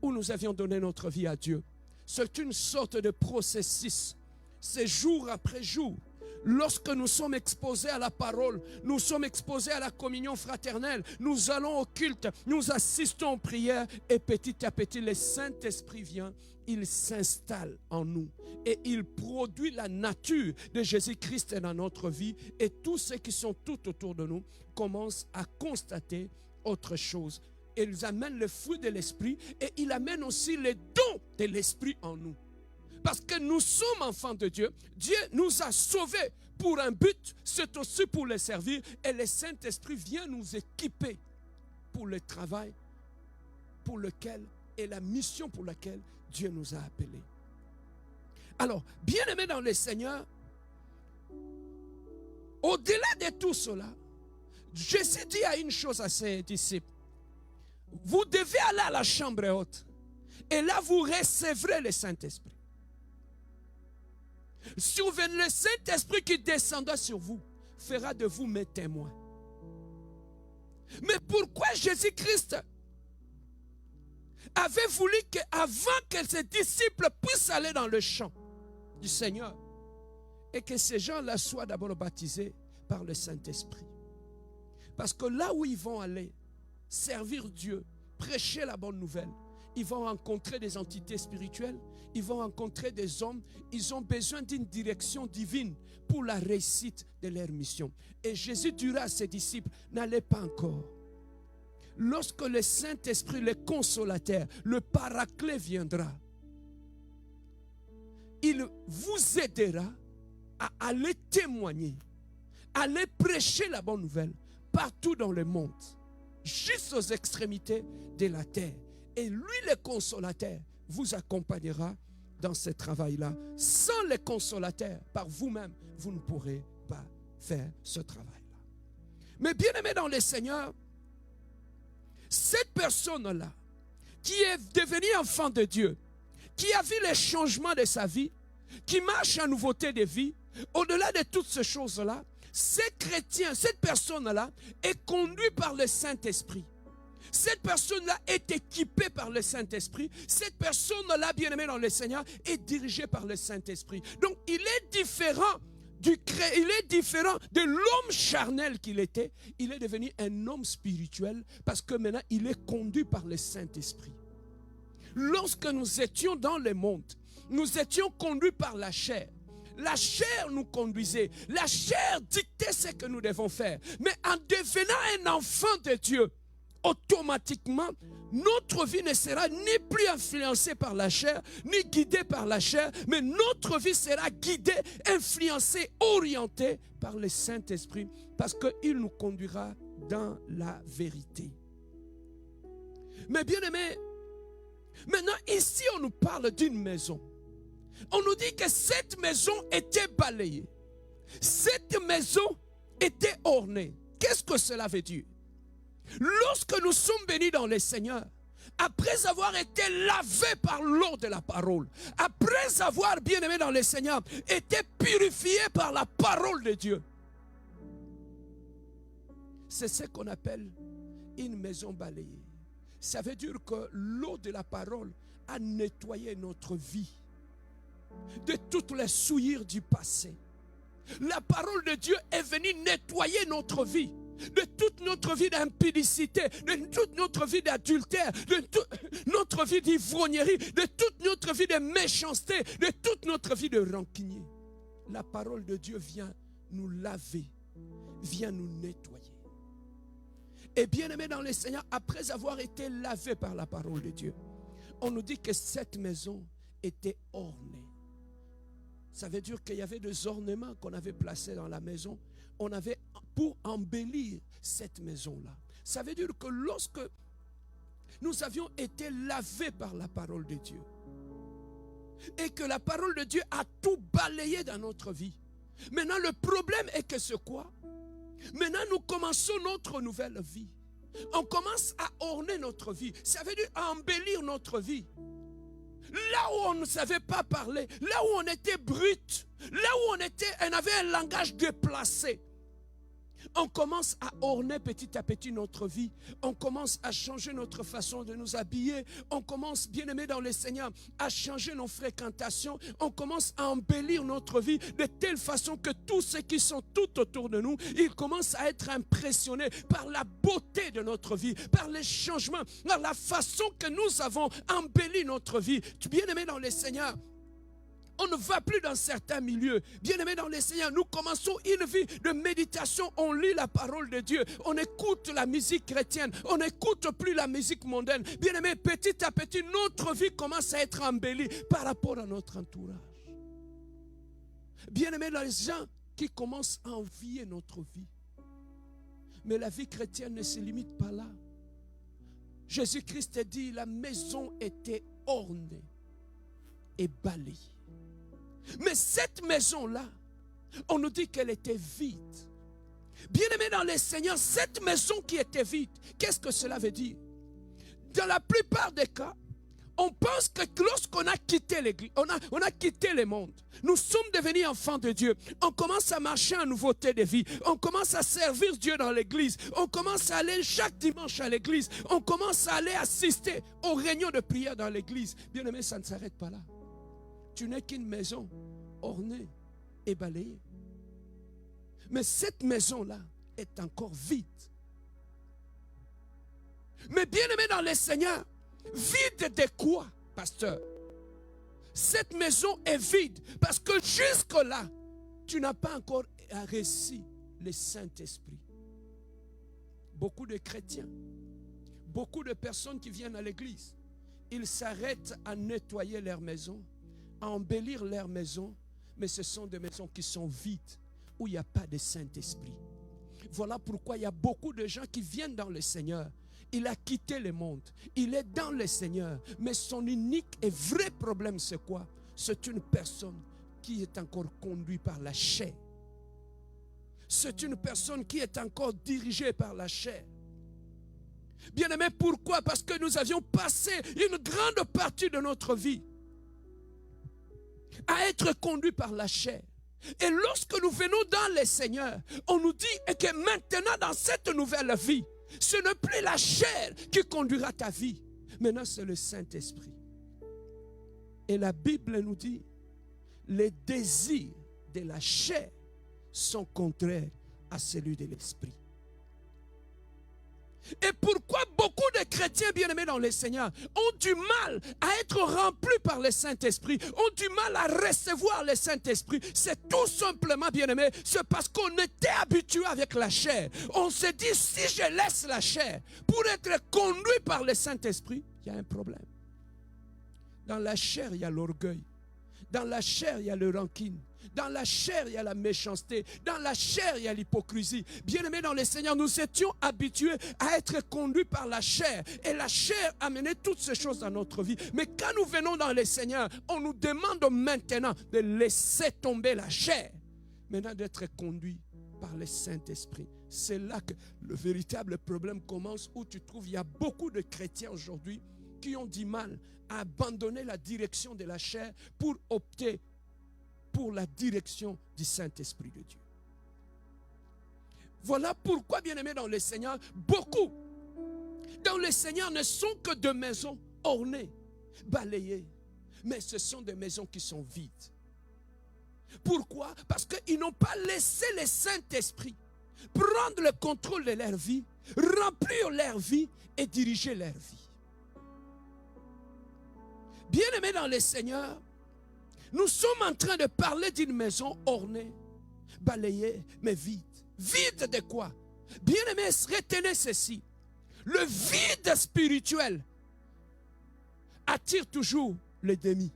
où nous avions donné notre vie à Dieu. C'est une sorte de processus. C'est jour après jour. Lorsque nous sommes exposés à la parole, nous sommes exposés à la communion fraternelle, nous allons au culte, nous assistons aux prières et petit à petit, le Saint-Esprit vient, il s'installe en nous et il produit la nature de Jésus-Christ dans notre vie et tous ceux qui sont tout autour de nous commencent à constater autre chose. Ils amènent le fruit de l'Esprit et il amène aussi les dons de l'Esprit en nous. Parce que nous sommes enfants de Dieu. Dieu nous a sauvés pour un but, c'est aussi pour le servir. Et le Saint-Esprit vient nous équiper pour le travail pour lequel et la mission pour laquelle Dieu nous a appelés. Alors, bien-aimés dans le Seigneur, au-delà de tout cela, Jésus dit à une chose à ses disciples. Vous devez aller à la chambre haute et là vous recevrez le Saint-Esprit. Souvenez, le Saint-Esprit qui descendra sur vous fera de vous mes témoins. Mais pourquoi Jésus-Christ avait voulu qu'avant que ses disciples puissent aller dans le champ du Seigneur et que ces gens-là soient d'abord baptisés par le Saint-Esprit? Parce que là où ils vont aller, servir Dieu, prêcher la bonne nouvelle, ils vont rencontrer des entités spirituelles, ils vont rencontrer des hommes, ils ont besoin d'une direction divine pour la réussite de leur mission. Et Jésus dira à ses disciples, n'allez pas encore. Lorsque le Saint-Esprit, le consolateur, le paraclet viendra, il vous aidera à aller témoigner, allez prêcher la bonne nouvelle partout dans le monde, jusqu'aux extrémités de la terre. Et lui, le consolateur, vous accompagnera dans ce travail-là. Sans le consolateur, par vous-même, vous ne pourrez pas faire ce travail-là. Mais bien aimé dans le Seigneur, cette personne-là, qui est devenue enfant de Dieu, qui a vu les changements de sa vie, qui marche en nouveauté de vie, au-delà de toutes ces choses-là, ces chrétiens, cette personne-là est conduite par le Saint-Esprit. Cette personne-là est équipée par le Saint-Esprit. Cette personne-là, bien aimée dans le Seigneur, est dirigée par le Saint-Esprit. Donc, il est différent de l'homme charnel qu'il était. Il est devenu un homme spirituel parce que maintenant, il est conduit par le Saint-Esprit. Lorsque nous étions dans le monde, nous étions conduits par la chair. La chair nous conduisait. La chair dictait ce que nous devons faire. Mais en devenant un enfant de Dieu, automatiquement, notre vie ne sera ni plus influencée par la chair, ni guidée par la chair, mais notre vie sera guidée, influencée, orientée par le Saint-Esprit, parce qu'il nous conduira dans la vérité. Mais bien aimé, maintenant ici on nous parle d'une maison. On nous dit que cette maison était balayée. Cette maison était ornée. Qu'est-ce que cela veut dire? Lorsque nous sommes bénis dans le Seigneur, après avoir été lavés par l'eau de la parole, après avoir, bien aimé dans le Seigneur, été purifiés par la parole de Dieu, c'est ce qu'on appelle une maison balayée. Ça veut dire que l'eau de la parole a nettoyé notre vie de toutes les souillures du passé. La parole de Dieu est venue nettoyer notre vie, de toute notre vie d'impudicité, de toute notre vie d'adultère, de toute notre vie d'ivrognerie, de toute notre vie de méchanceté, de toute notre vie de rancunier. La parole de Dieu vient nous laver, vient nous nettoyer. Et bien aimé dans le Seigneur, après avoir été lavé par la parole de Dieu, on nous dit que cette maison était ornée. Ça veut dire qu'il y avait des ornements qu'on avait placés dans la maison. On avait pour embellir cette maison-là. Ça veut dire que lorsque nous avions été lavés par la parole de Dieu et que la parole de Dieu a tout balayé dans notre vie. Maintenant, le problème est que c'est quoi? Maintenant, nous commençons notre nouvelle vie. On commence à orner notre vie. Ça veut dire à embellir notre vie. Là où on ne savait pas parler, là où on était brut, là où on avait un langage déplacé, on commence à orner petit à petit notre vie. On commence à changer notre façon de nous habiller. On commence, bien aimé dans le Seigneur, à changer nos fréquentations. On commence à embellir notre vie de telle façon que tous ceux qui sont tout autour de nous, ils commencent à être impressionnés par la beauté de notre vie, par les changements, par la façon que nous avons embelli notre vie. Bien aimé dans le Seigneur, on ne va plus dans certains milieux. Bien aimé dans le Seigneur, nous commençons une vie de méditation. On lit la parole de Dieu. On écoute la musique chrétienne. On n'écoute plus la musique mondaine. Bien aimé, petit à petit, notre vie commence à être embellie par rapport à notre entourage. Bien aimé, les gens qui commencent à envier notre vie. Mais la vie chrétienne ne se limite pas là. Jésus-Christ a dit, la maison était ornée et balayée. Mais cette maison-là, on nous dit qu'elle était vide. Bien aimé dans le Seigneur, cette maison qui était vide, qu'est-ce que cela veut dire? Dans la plupart des cas, on pense que lorsqu'on a quitté l'église, on a quitté le monde, nous sommes devenus enfants de Dieu, on commence à marcher en nouveauté de vie, on commence à servir Dieu dans l'église, on commence à aller chaque dimanche à l'église, on commence à aller assister aux réunions de prière dans l'église. Bien aimé, ça ne s'arrête pas là. Tu n'es qu'une maison ornée et balayée. Mais cette maison-là est encore vide. Mais bien aimé dans le Seigneur, vide de quoi, pasteur? Cette maison est vide parce que jusque-là, tu n'as pas encore reçu le Saint-Esprit. Beaucoup de chrétiens, beaucoup de personnes qui viennent à l'église, ils s'arrêtent à nettoyer leur maison, à embellir leur maison, mais ce sont des maisons qui sont vides. où il n'y a pas de Saint-Esprit. Voilà pourquoi il y a beaucoup de gens qui viennent dans le Seigneur. Il a quitté le monde. Il est dans le Seigneur. Mais son unique et vrai problème, c'est quoi? C'est une personne qui est encore conduite par la chair. C'est une personne qui est encore dirigée par la chair. Bien-aimé, pourquoi? Parce que nous avions passé une grande partie de notre vie à être conduits par la chair. Et lorsque nous venons dans le Seigneur, on nous dit que maintenant dans cette nouvelle vie, ce n'est plus la chair qui conduira ta vie. Maintenant c'est le Saint-Esprit. Et la Bible nous dit, les désirs de la chair sont contraires à celui de l'Esprit. Et pourquoi beaucoup de chrétiens bien-aimés dans le Seigneur ont du mal à être remplis par le Saint-Esprit, ont du mal à recevoir le Saint-Esprit? C'est tout simplement, bien-aimés, c'est parce qu'on était habitué avec la chair. On se dit, si je laisse la chair pour être conduit par le Saint-Esprit, il y a un problème. Dans la chair, il y a l'orgueil. Dans la chair, il y a le rancune. Dans la chair, il y a la méchanceté. Dans la chair, il y a l'hypocrisie. Bien-aimés dans le Seigneur, nous étions habitués à être conduits par la chair. Et la chair amenait toutes ces choses dans notre vie. Mais quand nous venons dans le Seigneur, on nous demande maintenant de laisser tomber la chair. Maintenant d'être conduits par le Saint-Esprit. C'est là que le véritable problème commence, où tu trouves, il y a beaucoup de chrétiens aujourd'hui qui ont du mal à abandonner la direction de la chair pour opter pour la direction du Saint-Esprit de Dieu. Voilà pourquoi, bien-aimés dans le Seigneur, beaucoup dans le Seigneur ne sont que de maisons ornées, balayées, mais ce sont des maisons qui sont vides. Pourquoi? Parce qu'ils n'ont pas laissé le Saint-Esprit prendre le contrôle de leur vie, remplir leur vie et diriger leur vie. Bien-aimés dans le Seigneur, nous sommes en train de parler d'une maison ornée, balayée, mais vide. Vide de quoi? Bien-aimés, retenez ceci. Le vide spirituel attire toujours les démons.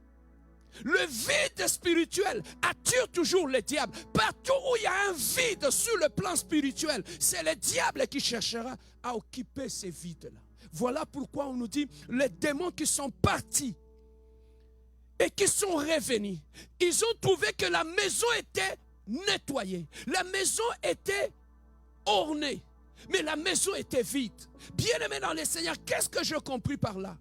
Le vide spirituel attire toujours le diable. Partout où il y a un vide sur le plan spirituel, c'est le diable qui cherchera à occuper ces vides-là. Voilà pourquoi on nous dit, les démons qui sont partis et qui sont revenus, ils ont trouvé que la maison était nettoyée, la maison était ornée, mais la maison était vide. Bien-aimé dans le Seigneur, qu'est-ce que j'ai compris par là?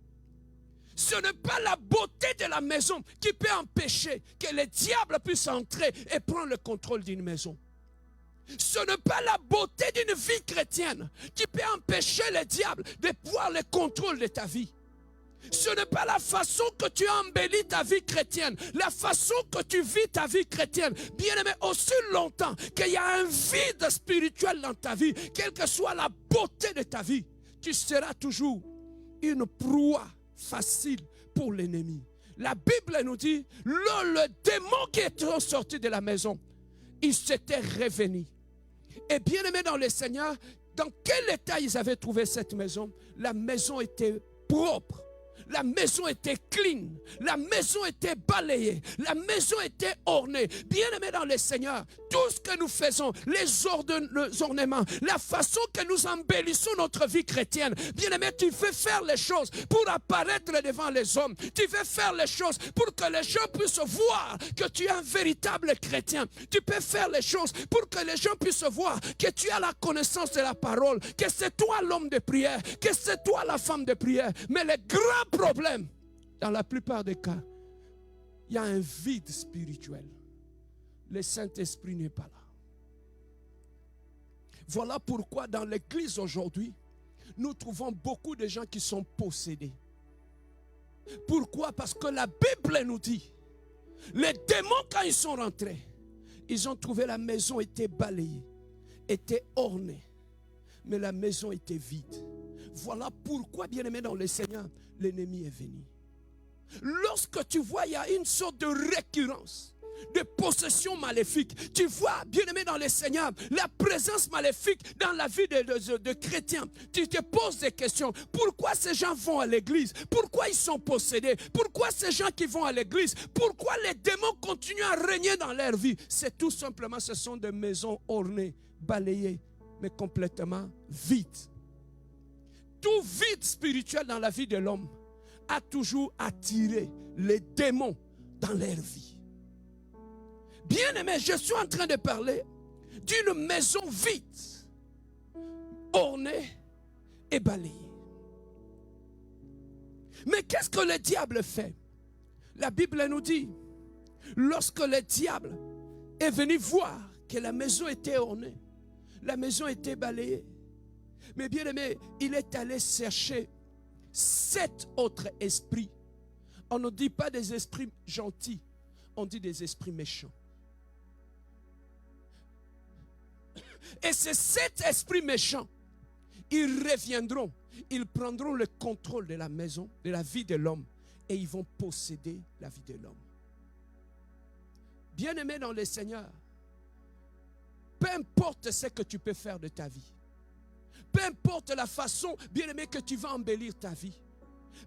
Ce n'est pas la beauté de la maison qui peut empêcher que le diable puisse entrer et prendre le contrôle d'une maison. Ce n'est pas la beauté d'une vie chrétienne qui peut empêcher le diable de pouvoir le contrôle de ta vie. Ce n'est pas la façon que tu embellis ta vie chrétienne, la façon que tu vis ta vie chrétienne. Bien-aimé, aussi longtemps qu'il y a un vide spirituel dans ta vie, quelle que soit la beauté de ta vie, tu seras toujours une proie facile pour l'ennemi. La Bible nous dit, le démon qui était sorti de la maison, il s'était revenu. Et bien-aimé dans le Seigneur, dans quel état ils avaient trouvé cette maison? La maison était propre. La maison était clean, la maison était balayée, la maison était ornée. Bien-aimés dans le Seigneur, tout ce que nous faisons, les ornements, la façon que nous embellissons notre vie chrétienne, bien-aimé, tu veux faire les choses pour apparaître devant les hommes. Tu veux faire les choses pour que les gens puissent voir que tu es un véritable chrétien. Tu peux faire les choses pour que les gens puissent voir que tu as la connaissance de la parole, que c'est toi l'homme de prière, que c'est toi la femme de prière. Mais le grand problème, dans la plupart des cas, il y a un vide spirituel. Le Saint-Esprit n'est pas là. Voilà pourquoi dans l'église aujourd'hui, nous trouvons beaucoup de gens qui sont possédés. Pourquoi? Parce que la Bible nous dit, les démons quand ils sont rentrés, ils ont trouvé la maison était balayée, était ornée, mais la maison était vide. Voilà pourquoi, bien-aimé dans le Seigneur, l'ennemi est venu. Lorsque tu vois, il y a une sorte de récurrence. de possession maléfique. Tu vois, bien-aimé dans le Seigneur, la présence maléfique dans la vie de chrétiens. Tu te poses des questions. Pourquoi ces gens vont à l'église? Pourquoi ils sont possédés? Pourquoi ces gens qui vont à l'église? Pourquoi les démons continuent à régner dans leur vie? C'est tout simplement, ce sont des maisons ornées, balayées, mais complètement vides. Tout vide spirituel dans la vie de l'homme a toujours attiré les démons dans leur vie. Bien-aimé, je suis en train de parler d'une maison vide, ornée et balayée. Mais qu'est-ce que le diable fait? La Bible nous dit, lorsque le diable est venu voir que la maison était ornée, la maison était balayée, mais bien-aimé, il est allé chercher 7 autres esprits. On ne dit pas des esprits gentils, on dit des esprits méchants. Et ces 7 esprits méchants, ils reviendront, ils prendront le contrôle de la maison, de la vie de l'homme, et ils vont posséder la vie de l'homme. Bien-aimé dans le Seigneur, peu importe ce que tu peux faire de ta vie, peu importe la façon, bien-aimé, que tu vas embellir ta vie,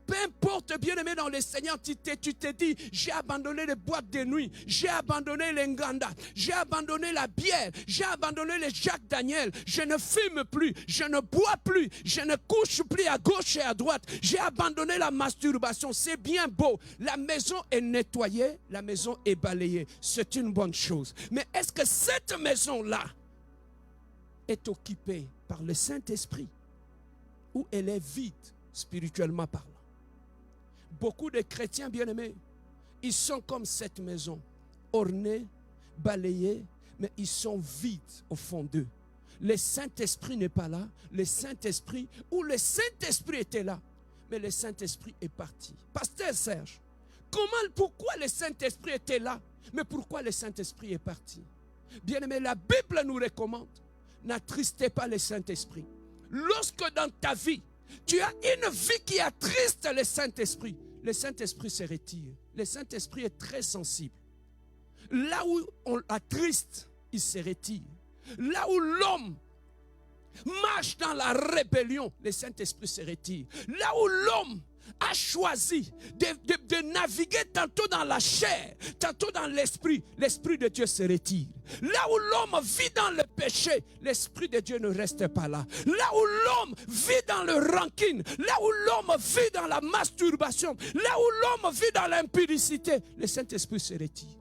peu importe, bien-aimé dans le Seigneur, tu te dis, j'ai abandonné les boîtes de nuit, j'ai abandonné les nganda, j'ai abandonné la bière, j'ai abandonné les Jack Daniel, je ne fume plus, je ne bois plus, je ne couche plus à gauche et à droite, j'ai abandonné la masturbation, c'est bien beau, la maison est nettoyée, la maison est balayée, c'est une bonne chose. Mais est-ce que cette maison-là est occupée par le Saint-Esprit ou elle est vide spirituellement parlant? Beaucoup de chrétiens bien-aimés, ils sont comme cette maison, ornés, balayés, mais ils sont vides au fond d'eux. Le Saint-Esprit n'est pas là. Le Saint-Esprit, ou le Saint-Esprit était là, mais le Saint-Esprit est parti. Pasteur Serge, pourquoi le Saint-Esprit était là, mais pourquoi le Saint-Esprit est parti? Bien-aimé, la Bible nous recommande, n'attristez pas le Saint-Esprit. Lorsque dans ta vie, tu as une vie qui attriste le Saint-Esprit se retire. Le Saint-Esprit est très sensible. Là où on l'attriste, il se retire. Là où l'homme marche dans la rébellion, le Saint-Esprit se retire. Là où l'homme a choisi de naviguer tantôt dans la chair, tantôt dans l'esprit, l'Esprit de Dieu se retire. Là où l'homme vit dans le péché, l'Esprit de Dieu ne reste pas là. Là où l'homme vit dans le rancune, là où l'homme vit dans la masturbation, là où l'homme vit dans l'impudicité, le Saint-Esprit se retire.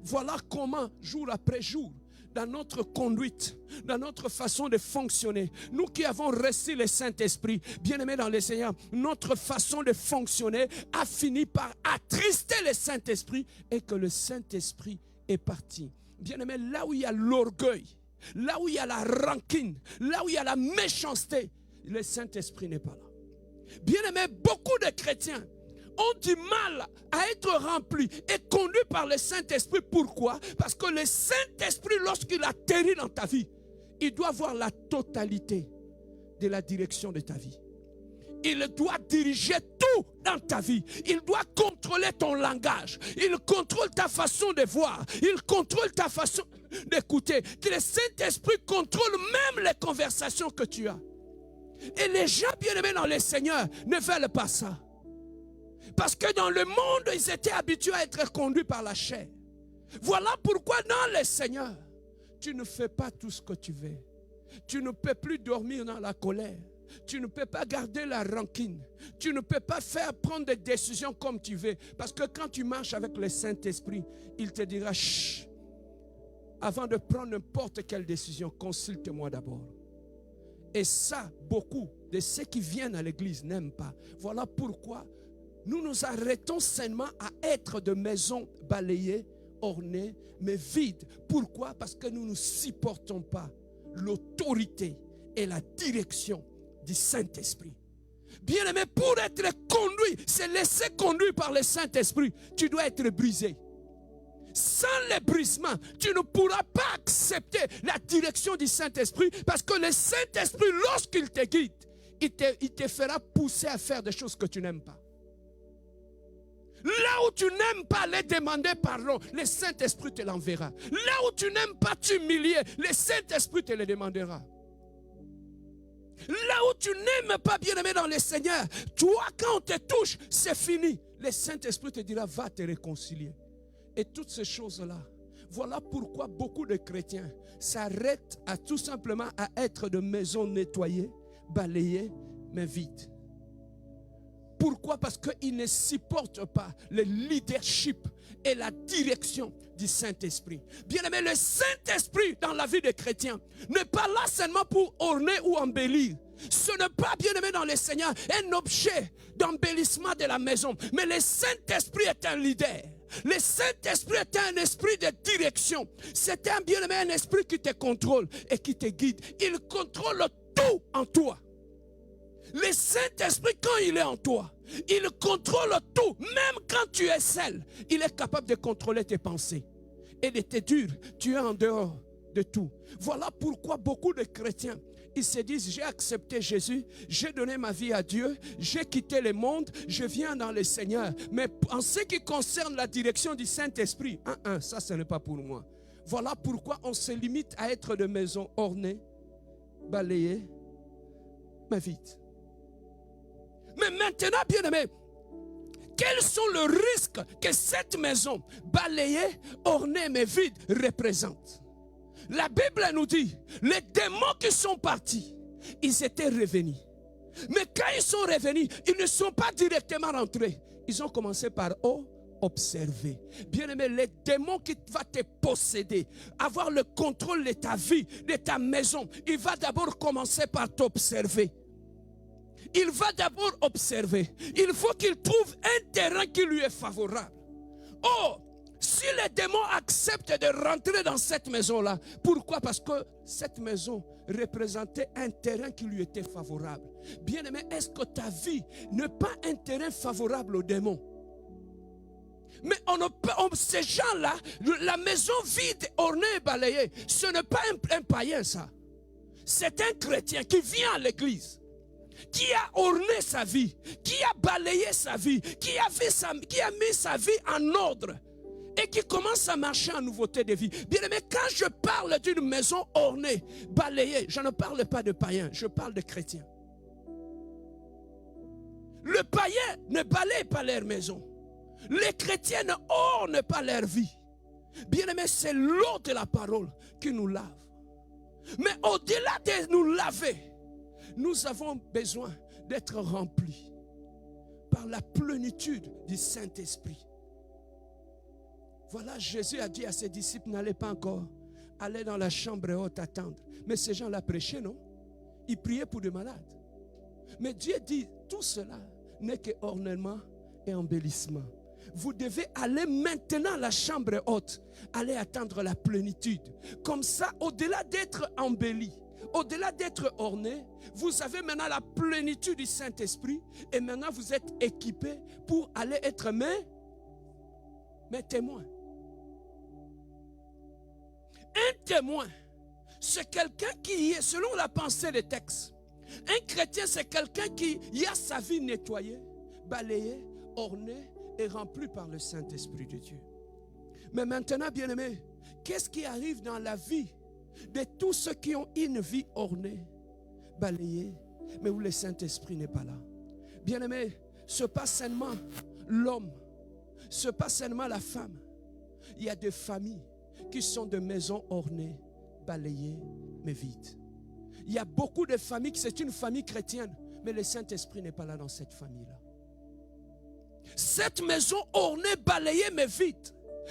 Voilà comment, jour après jour, dans notre conduite, dans notre façon de fonctionner, nous qui avons reçu le Saint-Esprit, bien-aimés dans le Seigneur, notre façon de fonctionner a fini par attrister le Saint-Esprit et que le Saint-Esprit est parti. Bien-aimés, là où il y a l'orgueil, là où il y a la rancune, là où il y a la méchanceté, le Saint-Esprit n'est pas là. Bien-aimés, beaucoup de chrétiens ont du mal à être remplis et conduits par le Saint-Esprit. Pourquoi? Parce que le Saint-Esprit, lorsqu'il atterrit dans ta vie, il doit avoir la totalité de la direction de ta vie. Il doit diriger tout dans ta vie. Il doit contrôler ton langage. Il contrôle ta façon de voir. Il contrôle ta façon d'écouter. Que le Saint-Esprit contrôle même les conversations que tu as. Et les gens bien-aimés dans le Seigneur ne veulent pas ça. Parce que dans le monde, ils étaient habitués à être conduits par la chair. Voilà pourquoi dans le Seigneur, tu ne fais pas tout ce que tu veux. Tu ne peux plus dormir dans la colère. Tu ne peux pas garder la rancune. Tu ne peux pas prendre des décisions comme tu veux. Parce que quand tu marches avec le Saint-Esprit, il te dira, chut, avant de prendre n'importe quelle décision, consulte-moi d'abord. Et ça, beaucoup de ceux qui viennent à l'église n'aiment pas. Voilà pourquoi nous nous arrêtons seulement à être de maisons balayées, ornées, mais vides. Pourquoi? Parce que nous ne supportons pas l'autorité et la direction du Saint-Esprit. Bien-aimé, pour être conduit, c'est laisser conduire par le Saint-Esprit, tu dois être brisé. Sans le brisement, tu ne pourras pas accepter la direction du Saint-Esprit, parce que le Saint-Esprit, lorsqu'il te guide, il te fera pousser à faire des choses que tu n'aimes pas. Là où tu n'aimes pas aller demander pardon, le Saint-Esprit te l'enverra. Là où tu n'aimes pas t'humilier, le Saint-Esprit te le demandera. Là où tu n'aimes pas, bien-aimé dans le Seigneur, toi, quand on te touche, c'est fini. Le Saint-Esprit te dira, va te réconcilier. Et toutes ces choses-là, voilà pourquoi beaucoup de chrétiens s'arrêtent à tout simplement à être de maisons nettoyées, balayées, mais vides. Pourquoi? Parce qu'ils ne supportent pas le leadership et la direction du Saint-Esprit. Bien-aimé, le Saint-Esprit dans la vie des chrétiens n'est pas là seulement pour orner ou embellir. Ce n'est pas, bien-aimé dans le Seigneur, un objet d'embellissement de la maison. Mais le Saint-Esprit est un leader. Le Saint-Esprit est un esprit de direction. C'est un, bien-aimé, un esprit qui te contrôle et qui te guide. Il contrôle tout en toi. Le Saint-Esprit, quand il est en toi, il contrôle tout. Même quand tu es seul, il est capable de contrôler tes pensées. Et de te dire, tu es en dehors de tout. Voilà pourquoi beaucoup de chrétiens, ils se disent, j'ai accepté Jésus, j'ai donné ma vie à Dieu, j'ai quitté le monde, je viens dans le Seigneur. Mais en ce qui concerne la direction du Saint-Esprit, ça ce n'est pas pour moi. Voilà pourquoi on se limite à être de maisons ornées, balayées, mais vite. Mais maintenant, bien-aimé, quels sont les risques que cette maison balayée, ornée mais vide représente? La Bible nous dit, les démons qui sont partis, ils étaient revenus. Mais quand ils sont revenus, ils ne sont pas directement rentrés. Ils ont commencé par observer. Bien-aimé, les démons qui vont te posséder, avoir le contrôle de ta vie, de ta maison, il va d'abord commencer par t'observer. Il va d'abord observer. Il faut qu'il trouve un terrain qui lui est favorable. Oh, si les démons acceptent de rentrer dans cette maison-là, pourquoi? Parce que cette maison représentait un terrain qui lui était favorable. Bien-aimé, est-ce que ta vie n'est pas un terrain favorable aux démons? Mais ces gens-là, la maison vide, ornée et balayée, ce n'est pas un païen, ça. C'est un chrétien qui vient à l'église, qui a orné sa vie, qui a balayé sa vie, qui a mis sa vie en ordre et qui commence à marcher en nouveauté de vie. Bien aimé, quand je parle d'une maison ornée, balayée, je ne parle pas de païens, je parle de chrétiens. Le païen ne balaye pas leur maison. Les chrétiens ne ornent pas leur vie. Bien aimé, c'est l'eau de la parole qui nous lave. Mais au-delà de nous laver, nous avons besoin d'être remplis par la plénitude du Saint-Esprit. Voilà, Jésus a dit à ses disciples, n'allez pas encore aller dans la chambre haute attendre. Mais ces gens-là prêchaient, non? Ils priaient pour des malades. Mais Dieu dit, tout cela n'est que ornement et embellissement. Vous devez aller maintenant à la chambre haute, aller attendre la plénitude. Comme ça, au-delà d'être embelli, au-delà d'être orné, vous avez maintenant la plénitude du Saint-Esprit et maintenant vous êtes équipés pour aller être mes témoins. Un témoin, c'est quelqu'un qui est, selon la pensée des textes, un chrétien, c'est quelqu'un qui a sa vie nettoyée, balayée, ornée et remplie par le Saint-Esprit de Dieu. Mais maintenant, bien-aimés, qu'est-ce qui arrive dans la vie de tous ceux qui ont une vie ornée, balayée, mais où le Saint-Esprit n'est pas là? Bien-aimés, ce n'est pas seulement l'homme, ce n'est pas seulement la femme. Il y a des familles qui sont de maisons ornées, balayées, mais vides. Il y a beaucoup de familles qui c'est une famille chrétienne, mais le Saint-Esprit n'est pas là dans cette famille-là. Cette maison ornée, balayée, mais vide.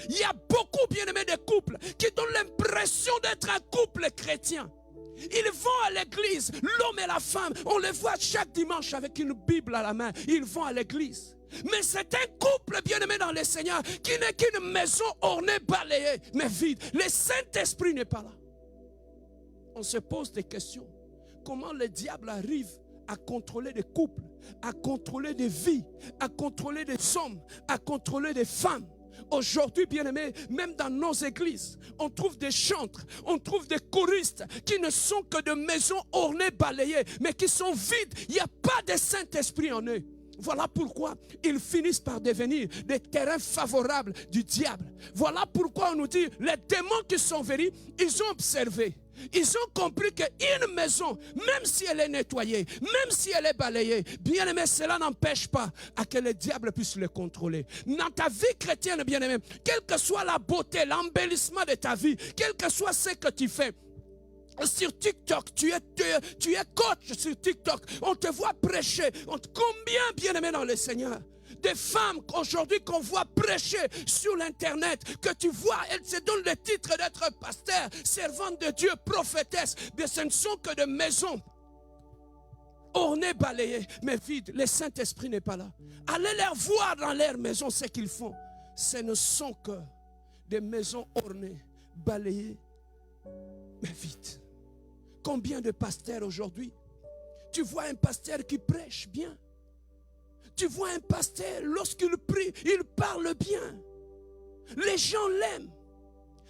Il y a beaucoup, bien-aimés, de couples qui donnent l'impression d'être un couple chrétien. Ils vont à l'église, l'homme et la femme, on les voit chaque dimanche avec une Bible à la main. Ils vont à l'église. Mais c'est un couple bien-aimé dans le Seigneur qui n'est qu'une maison ornée, balayée, mais vide. Le Saint-Esprit n'est pas là. On se pose des questions. Comment le diable arrive à contrôler des couples, à contrôler des vies, à contrôler des hommes, à contrôler des femmes? Aujourd'hui, bien-aimés, même dans nos églises, on trouve des chantres, on trouve des choristes qui ne sont que de maisons ornées, balayées, mais qui sont vides. Il n'y a pas de Saint-Esprit en eux. Voilà pourquoi ils finissent par devenir des terrains favorables du diable. Voilà pourquoi on nous dit, les démons qui sont venus, ils ont observé. Ils ont compris qu'une maison, même si elle est nettoyée, même si elle est balayée, bien aimé, cela n'empêche pas à que le diable puisse le contrôler. Dans ta vie chrétienne, bien aimé, quelle que soit la beauté, l'embellissement de ta vie, quel que soit ce que tu fais, sur TikTok, tu es coach sur TikTok, on te voit prêcher. Combien, bien aimé dans le Seigneur, des femmes aujourd'hui qu'on voit prêcher sur l'internet, que tu vois, elles se donnent le titre d'être pasteur, servante de Dieu, prophétesse, mais ce ne sont que des maisons ornées, balayées, mais vides. Le Saint-Esprit n'est pas là. Allez les voir dans leur maison ce qu'ils font. Ce ne sont que des maisons ornées, balayées, mais vides. Combien de pasteurs aujourd'hui, tu vois un pasteur qui prêche bien. Tu vois un pasteur, lorsqu'il prie, il parle bien. Les gens l'aiment.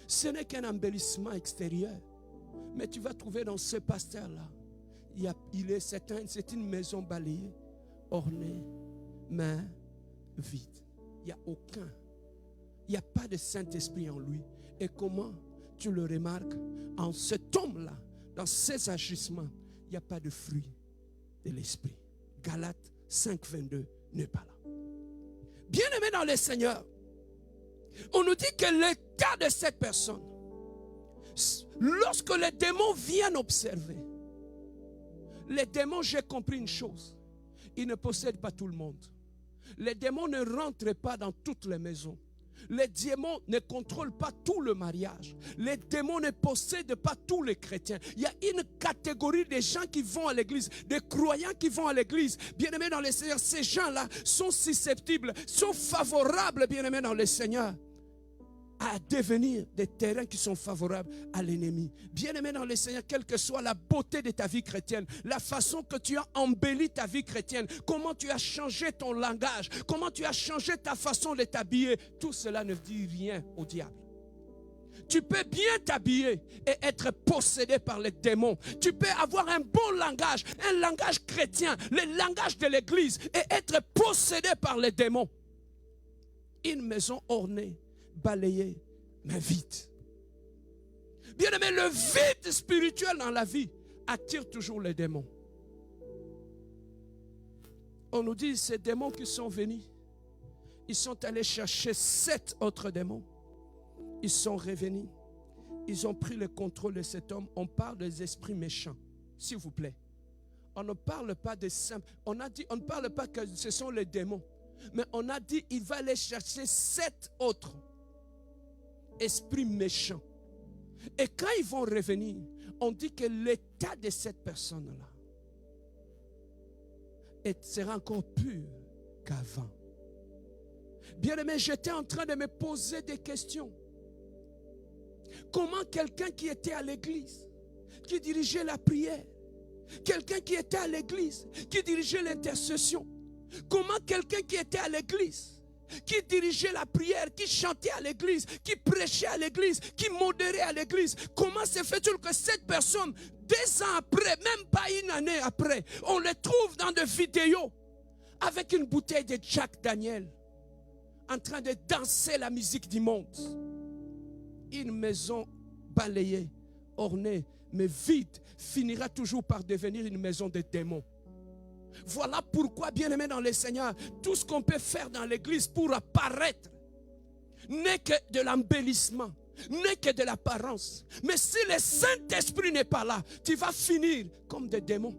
Ce n'est qu'un embellissement extérieur. Mais tu vas trouver dans ce pasteur-là, c'est une maison balayée, ornée, mais vide. Il n'y a pas de Saint-Esprit en lui. Et comment tu le remarques? En cet homme-là, dans ses agissements, il n'y a pas de fruit de l'esprit. Galates 5,22 n'est pas là. Bien-aimé dans le Seigneur, on nous dit que le cas de cette personne, lorsque les démons viennent observer, les démons, j'ai compris une chose, ils ne possèdent pas tout le monde. Les démons ne rentrent pas dans toutes les maisons. Les démons ne contrôlent pas tout le mariage. Les démons ne possèdent pas tous les chrétiens. Il y a une catégorie de gens qui vont à l'église, des croyants qui vont à l'église. Bien-aimés dans le Seigneur, ces gens-là sont susceptibles, sont favorables, bien-aimés dans le Seigneur, à devenir des terrains qui sont favorables à l'ennemi. Bien-aimé dans le Seigneur, quelle que soit la beauté de ta vie chrétienne, la façon que tu as embelli ta vie chrétienne, comment tu as changé ton langage, comment tu as changé ta façon de t'habiller, tout cela ne dit rien au diable. Tu peux bien t'habiller et être possédé par les démons. Tu peux avoir un bon langage, un langage chrétien, le langage de l'église, et être possédé par les démons. Une maison ornée, balayé, mais vide. Bien aimé, le vide spirituel dans la vie attire toujours les démons. On nous dit ces démons qui sont venus, ils sont allés chercher 7 autres démons. Ils sont revenus. Ils ont pris le contrôle de cet homme. On parle des esprits méchants, s'il vous plaît. On ne parle pas de simples. On ne parle pas que ce sont les démons. Mais on a dit il va aller chercher 7 autres esprits méchants. Et quand ils vont revenir, on dit que l'état de cette personne-là sera encore pur qu'avant. Bien-aimé, j'étais en train de me poser des questions. Comment quelqu'un qui était à l'église, qui dirigeait la prière, quelqu'un qui était à l'église, qui dirigeait l'intercession, comment quelqu'un qui était à l'église, qui dirigeait la prière, qui chantait à l'église, qui prêchait à l'église, qui modérait à l'église, comment se fait-il que cette personne, 2 ans après, même pas une année après, on le trouve dans des vidéos avec une bouteille de Jack Daniel en train de danser la musique du monde? Une maison balayée, ornée, mais vide, finira toujours par devenir une maison de démons. Voilà pourquoi, bien-aimés dans le Seigneur, tout ce qu'on peut faire dans l'église pour apparaître n'est que de l'embellissement, n'est que de l'apparence. Mais si le Saint-Esprit n'est pas là, tu vas finir comme des démons.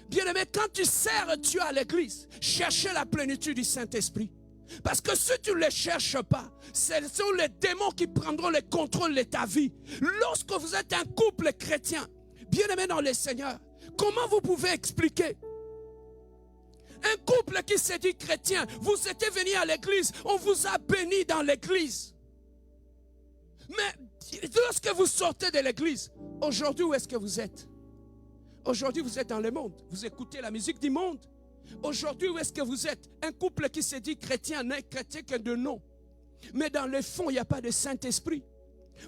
Bien-aimé, quand tu sers Dieu à l'église, cherchez la plénitude du Saint-Esprit. Parce que si tu ne les cherches pas, ce sont les démons qui prendront le contrôle de ta vie. Lorsque vous êtes un couple chrétien, bien-aimé dans le Seigneur, comment vous pouvez expliquer un couple qui se dit chrétien? Vous étiez venu à l'église, on vous a béni dans l'église. Mais lorsque vous sortez de l'église, aujourd'hui où est-ce que vous êtes? Aujourd'hui vous êtes dans le monde, vous écoutez la musique du monde. Aujourd'hui où est-ce que vous êtes? Un couple qui se dit chrétien n'est chrétien que de nom. Mais dans le fond, il n'y a pas de Saint-Esprit.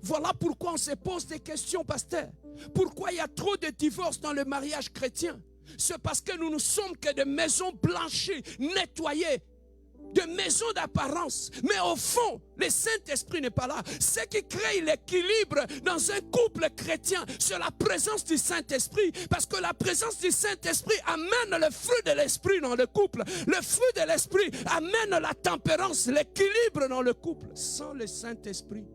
Voilà pourquoi on se pose des questions, pasteur. Pourquoi il y a trop de divorces dans le mariage chrétien? C'est parce que nous ne sommes que des maisons blanchies, nettoyées, des maisons d'apparence. Mais au fond, le Saint-Esprit n'est pas là. Ce qui crée l'équilibre dans un couple chrétien, c'est la présence du Saint-Esprit. Parce que la présence du Saint-Esprit amène le fruit de l'Esprit dans le couple. Le fruit de l'Esprit amène la tempérance, l'équilibre dans le couple. Sans le Saint-Esprit,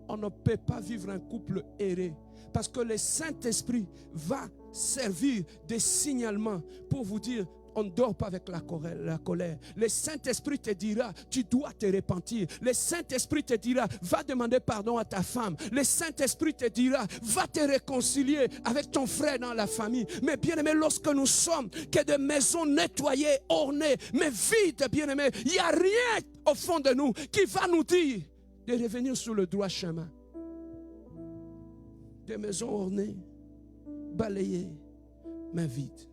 on ne peut pas vivre un couple erré. Parce que le Saint-Esprit va servir de signalement pour vous dire: on ne dort pas avec la colère. Le Saint-Esprit te dira: tu dois te repentir. Le Saint-Esprit te dira: va demander pardon à ta femme. Le Saint-Esprit te dira: va te réconcilier avec ton frère dans la famille. Mais bien aimé, lorsque nous sommes que des maisons nettoyées, ornées, mais vides, bien aimé, il n'y a rien au fond de nous qui va nous dire de revenir sur le droit chemin. Des maisons ornées, balayées, mais vides.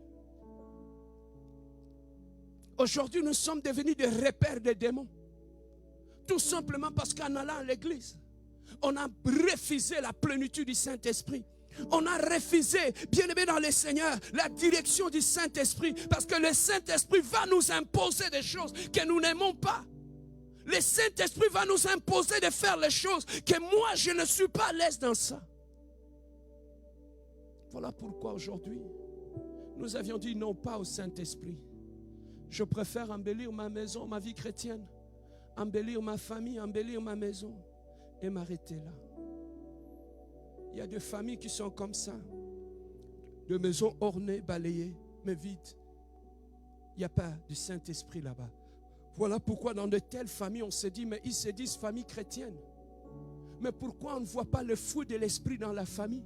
Aujourd'hui, nous sommes devenus des repères des démons. Tout simplement parce qu'en allant à l'église, on a refusé la plénitude du Saint-Esprit. On a refusé, bien aimé dans le Seigneur, la direction du Saint-Esprit. Parce que le Saint-Esprit va nous imposer des choses que nous n'aimons pas. Le Saint-Esprit va nous imposer de faire les choses que moi, je ne suis pas à l'aise dans ça. Voilà pourquoi aujourd'hui, nous avions dit non pas au Saint-Esprit. Je préfère embellir ma maison, ma vie chrétienne, embellir ma famille, embellir ma maison et m'arrêter là. Il y a des familles qui sont comme ça, de maisons ornées, balayées, mais vides. Il n'y a pas du Saint-Esprit là-bas. Voilà pourquoi dans de telles familles, on se dit, mais ils se disent famille chrétienne. Mais pourquoi on ne voit pas le fruit de l'Esprit dans la famille?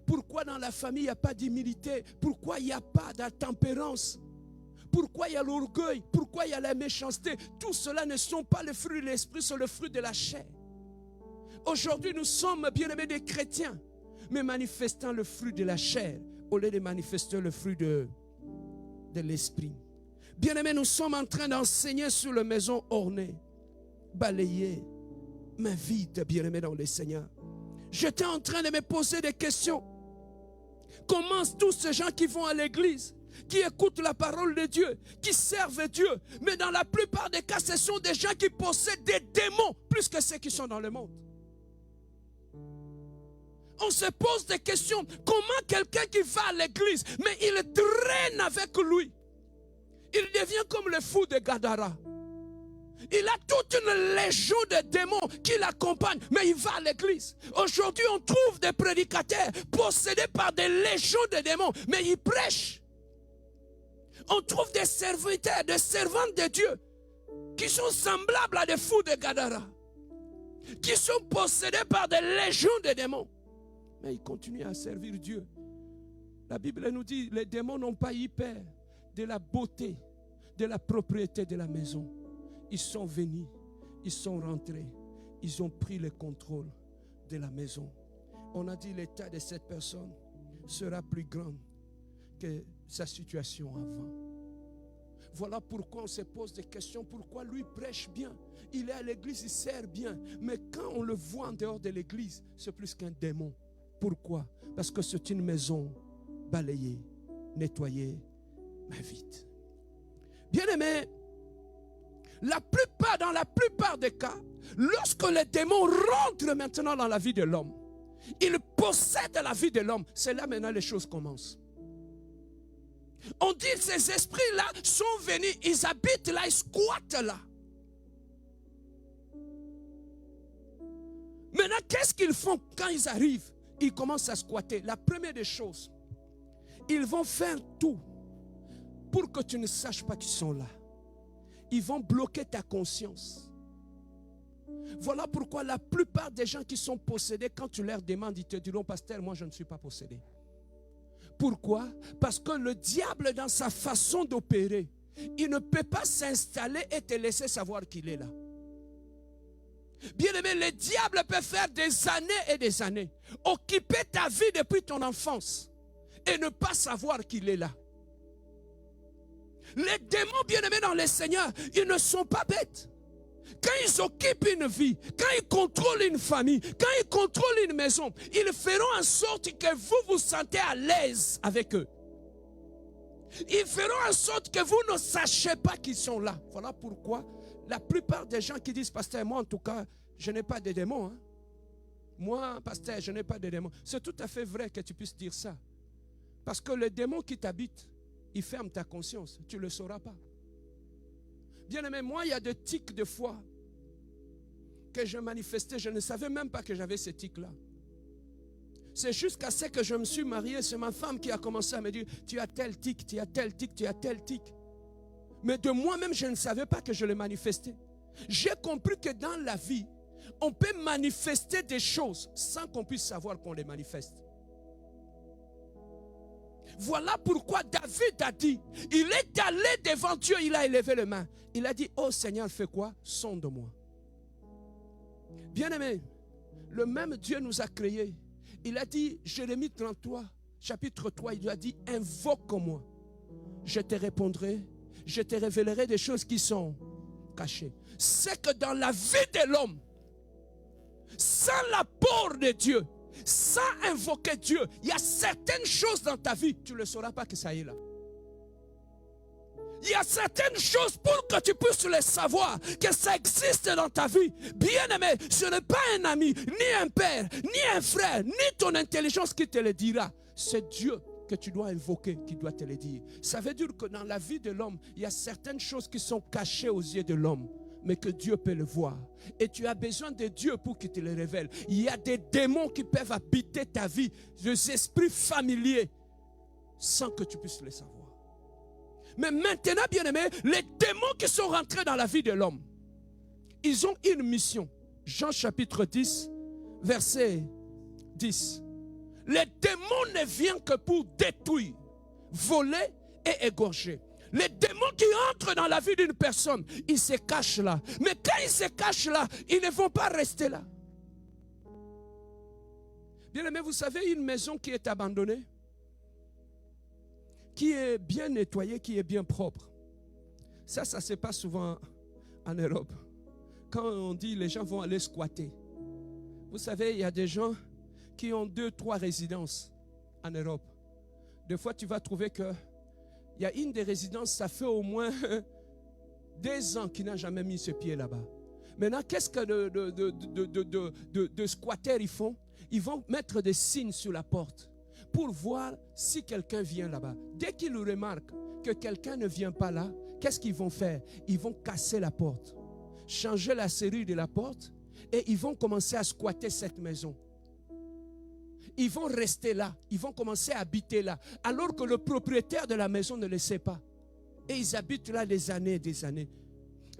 Pourquoi dans la famille, il n'y a pas d'humilité? Pourquoi il n'y a pas d'intempérance? Pourquoi il y a l'orgueil? Pourquoi il y a la méchanceté? Tout cela ne sont pas le fruit de l'esprit, c'est le fruit de la chair. Aujourd'hui, nous sommes bien-aimés des chrétiens, mais manifestant le fruit de la chair, au lieu de manifester le fruit de l'esprit. Bien-aimés, nous sommes en train d'enseigner sur la maison ornée, balayée, mais vide, bien-aimés dans le Seigneur. J'étais en train de me poser des questions. Comment tous ces gens qui vont à l'église, qui écoutent la parole de Dieu, qui servent Dieu, mais dans la plupart des cas, ce sont des gens qui possèdent des démons plus que ceux qui sont dans le monde. On se pose des questions. Comment quelqu'un qui va à l'église, mais il traîne avec lui, il devient comme le fou de Gadara. Il a toute une légion de démons qui l'accompagnent, mais il va à l'église. Aujourd'hui, on trouve des prédicateurs possédés par des légions de démons, mais ils prêchent. On trouve des serviteurs, des servantes de Dieu qui sont semblables à des fous de Gadara, qui sont possédés par des légions de démons, mais ils continuent à servir Dieu. La Bible nous dit, les démons n'ont pas eu peur de la beauté, de la propriété de la maison. Ils sont venus, ils sont rentrés, ils ont pris le contrôle de la maison. On a dit l'état de cette personne sera plus grand que sa situation avant. Voilà pourquoi on se pose des questions. Pourquoi lui prêche bien, il est à l'église, il sert bien, mais quand on le voit en dehors de l'église, c'est plus qu'un démon. Pourquoi? Parce que c'est une maison balayée, nettoyée, mais vide. Bien aimé, dans la plupart des cas, lorsque les démons rentrent maintenant dans la vie de l'homme, ils possèdent la vie de l'homme. C'est là maintenant les choses commencent. On dit que ces esprits-là sont venus, ils habitent là, ils squattent là. Maintenant, qu'est-ce qu'ils font quand ils arrivent? Ils commencent à squatter. La première des choses, ils vont faire tout pour que tu ne saches pas qu'ils sont là. Ils vont bloquer ta conscience. Voilà pourquoi la plupart des gens qui sont possédés, quand tu leur demandes, ils te diront, pasteur, moi je ne suis pas possédé. Pourquoi? Parce que le diable, dans sa façon d'opérer, il ne peut pas s'installer et te laisser savoir qu'il est là. Bien aimé, le diable peut faire des années et des années, occuper ta vie depuis ton enfance et ne pas savoir qu'il est là. Les démons, bien aimés dans le Seigneur, ils ne sont pas bêtes. Quand ils occupent une vie, quand ils contrôlent une famille, quand ils contrôlent une maison, ils feront en sorte que vous vous sentez à l'aise avec eux. Ils feront en sorte que vous ne sachiez pas qu'ils sont là. Voilà pourquoi la plupart des gens qui disent, pasteur, moi en tout cas, je n'ai pas de démons. Hein. Moi, pasteur, je n'ai pas de démons. C'est tout à fait vrai que tu puisses dire ça. Parce que le démon qui t'habite, il ferme ta conscience. Tu ne le sauras pas. Bien aimé, moi, il y a des tics de foi que je manifestais. Je ne savais même pas que j'avais ces tics-là. C'est jusqu'à ce que je me suis marié, c'est ma femme qui a commencé à me dire, tu as tel tic, tu as tel tic, tu as tel tic. Mais de moi-même, je ne savais pas que je le manifestais. J'ai compris que dans la vie, on peut manifester des choses sans qu'on puisse savoir qu'on les manifeste. Voilà pourquoi David a dit, il est allé devant Dieu, il a élevé les mains. Il a dit, oh Seigneur, fais quoi? Sonde-moi. Bien-aimé, le même Dieu nous a créés. Il a dit, Jérémie 33, chapitre 3, il lui a dit, invoque-moi. Je te répondrai, je te révélerai des choses qui sont cachées. C'est que dans la vie de l'homme, sans l'apport de Dieu, sans invoquer Dieu, il y a certaines choses dans ta vie, tu ne le sauras pas que ça y est là. Il y a certaines choses pour que tu puisses les savoir, que ça existe dans ta vie. Bien aimé, ce n'est pas un ami, ni un père, ni un frère, ni ton intelligence qui te le dira. C'est Dieu que tu dois invoquer, qui doit te le dire. Ça veut dire que dans la vie de l'homme, il y a certaines choses qui sont cachées aux yeux de l'homme, mais que Dieu peut le voir. Et tu as besoin de Dieu pour qu'il te le révèle. Il y a des démons qui peuvent habiter ta vie, des esprits familiers, sans que tu puisses le savoir. Mais maintenant, bien aimé, les démons qui sont rentrés dans la vie de l'homme, ils ont une mission. Jean chapitre 10, verset 10. Les démons ne viennent que pour détruire, voler et égorger. Les démons qui entrent dans la vie d'une personne, ils se cachent là. Mais quand ils se cachent là, ils ne vont pas rester là. Bien aimé, vous savez, une maison qui est abandonnée, qui est bien nettoyée, qui est bien propre. Ça se passe souvent en Europe. Quand on dit les gens vont aller squatter. Vous savez, il y a des gens qui ont 2-3 résidences en Europe. Des fois, tu vas trouver que il y a une des résidences, ça fait au moins 2 ans qu'il n'a jamais mis ce pied là-bas. Maintenant, qu'est-ce que de squatters ils font? Ils vont mettre des signes sur la porte pour voir si quelqu'un vient là-bas. Dès qu'ils remarquent que quelqu'un ne vient pas là, qu'est-ce qu'ils vont faire? Ils vont casser la porte, changer la serrure de la porte et ils vont commencer à squatter cette maison. Ils vont rester là, ils vont commencer à habiter là, alors que le propriétaire de la maison ne le sait pas. Et ils habitent là des années et des années.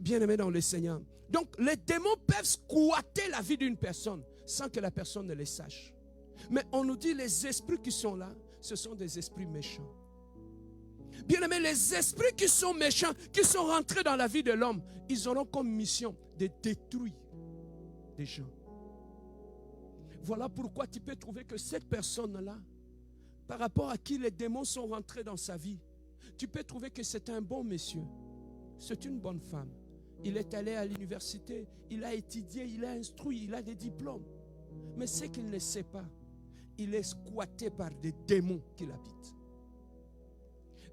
Bien-aimés dans le Seigneur. Donc les démons peuvent squatter la vie d'une personne sans que la personne ne le sache. Mais on nous dit les esprits qui sont là, ce sont des esprits méchants. Bien-aimés, les esprits qui sont méchants, qui sont rentrés dans la vie de l'homme, ils auront comme mission de détruire des gens. Voilà pourquoi tu peux trouver que cette personne-là, par rapport à qui les démons sont rentrés dans sa vie, tu peux trouver que c'est un bon monsieur, c'est une bonne femme. Il est allé à l'université, il a étudié, il a instruit, il a des diplômes. Mais ce qu'il ne sait pas, il est squatté par des démons qui l'habitent.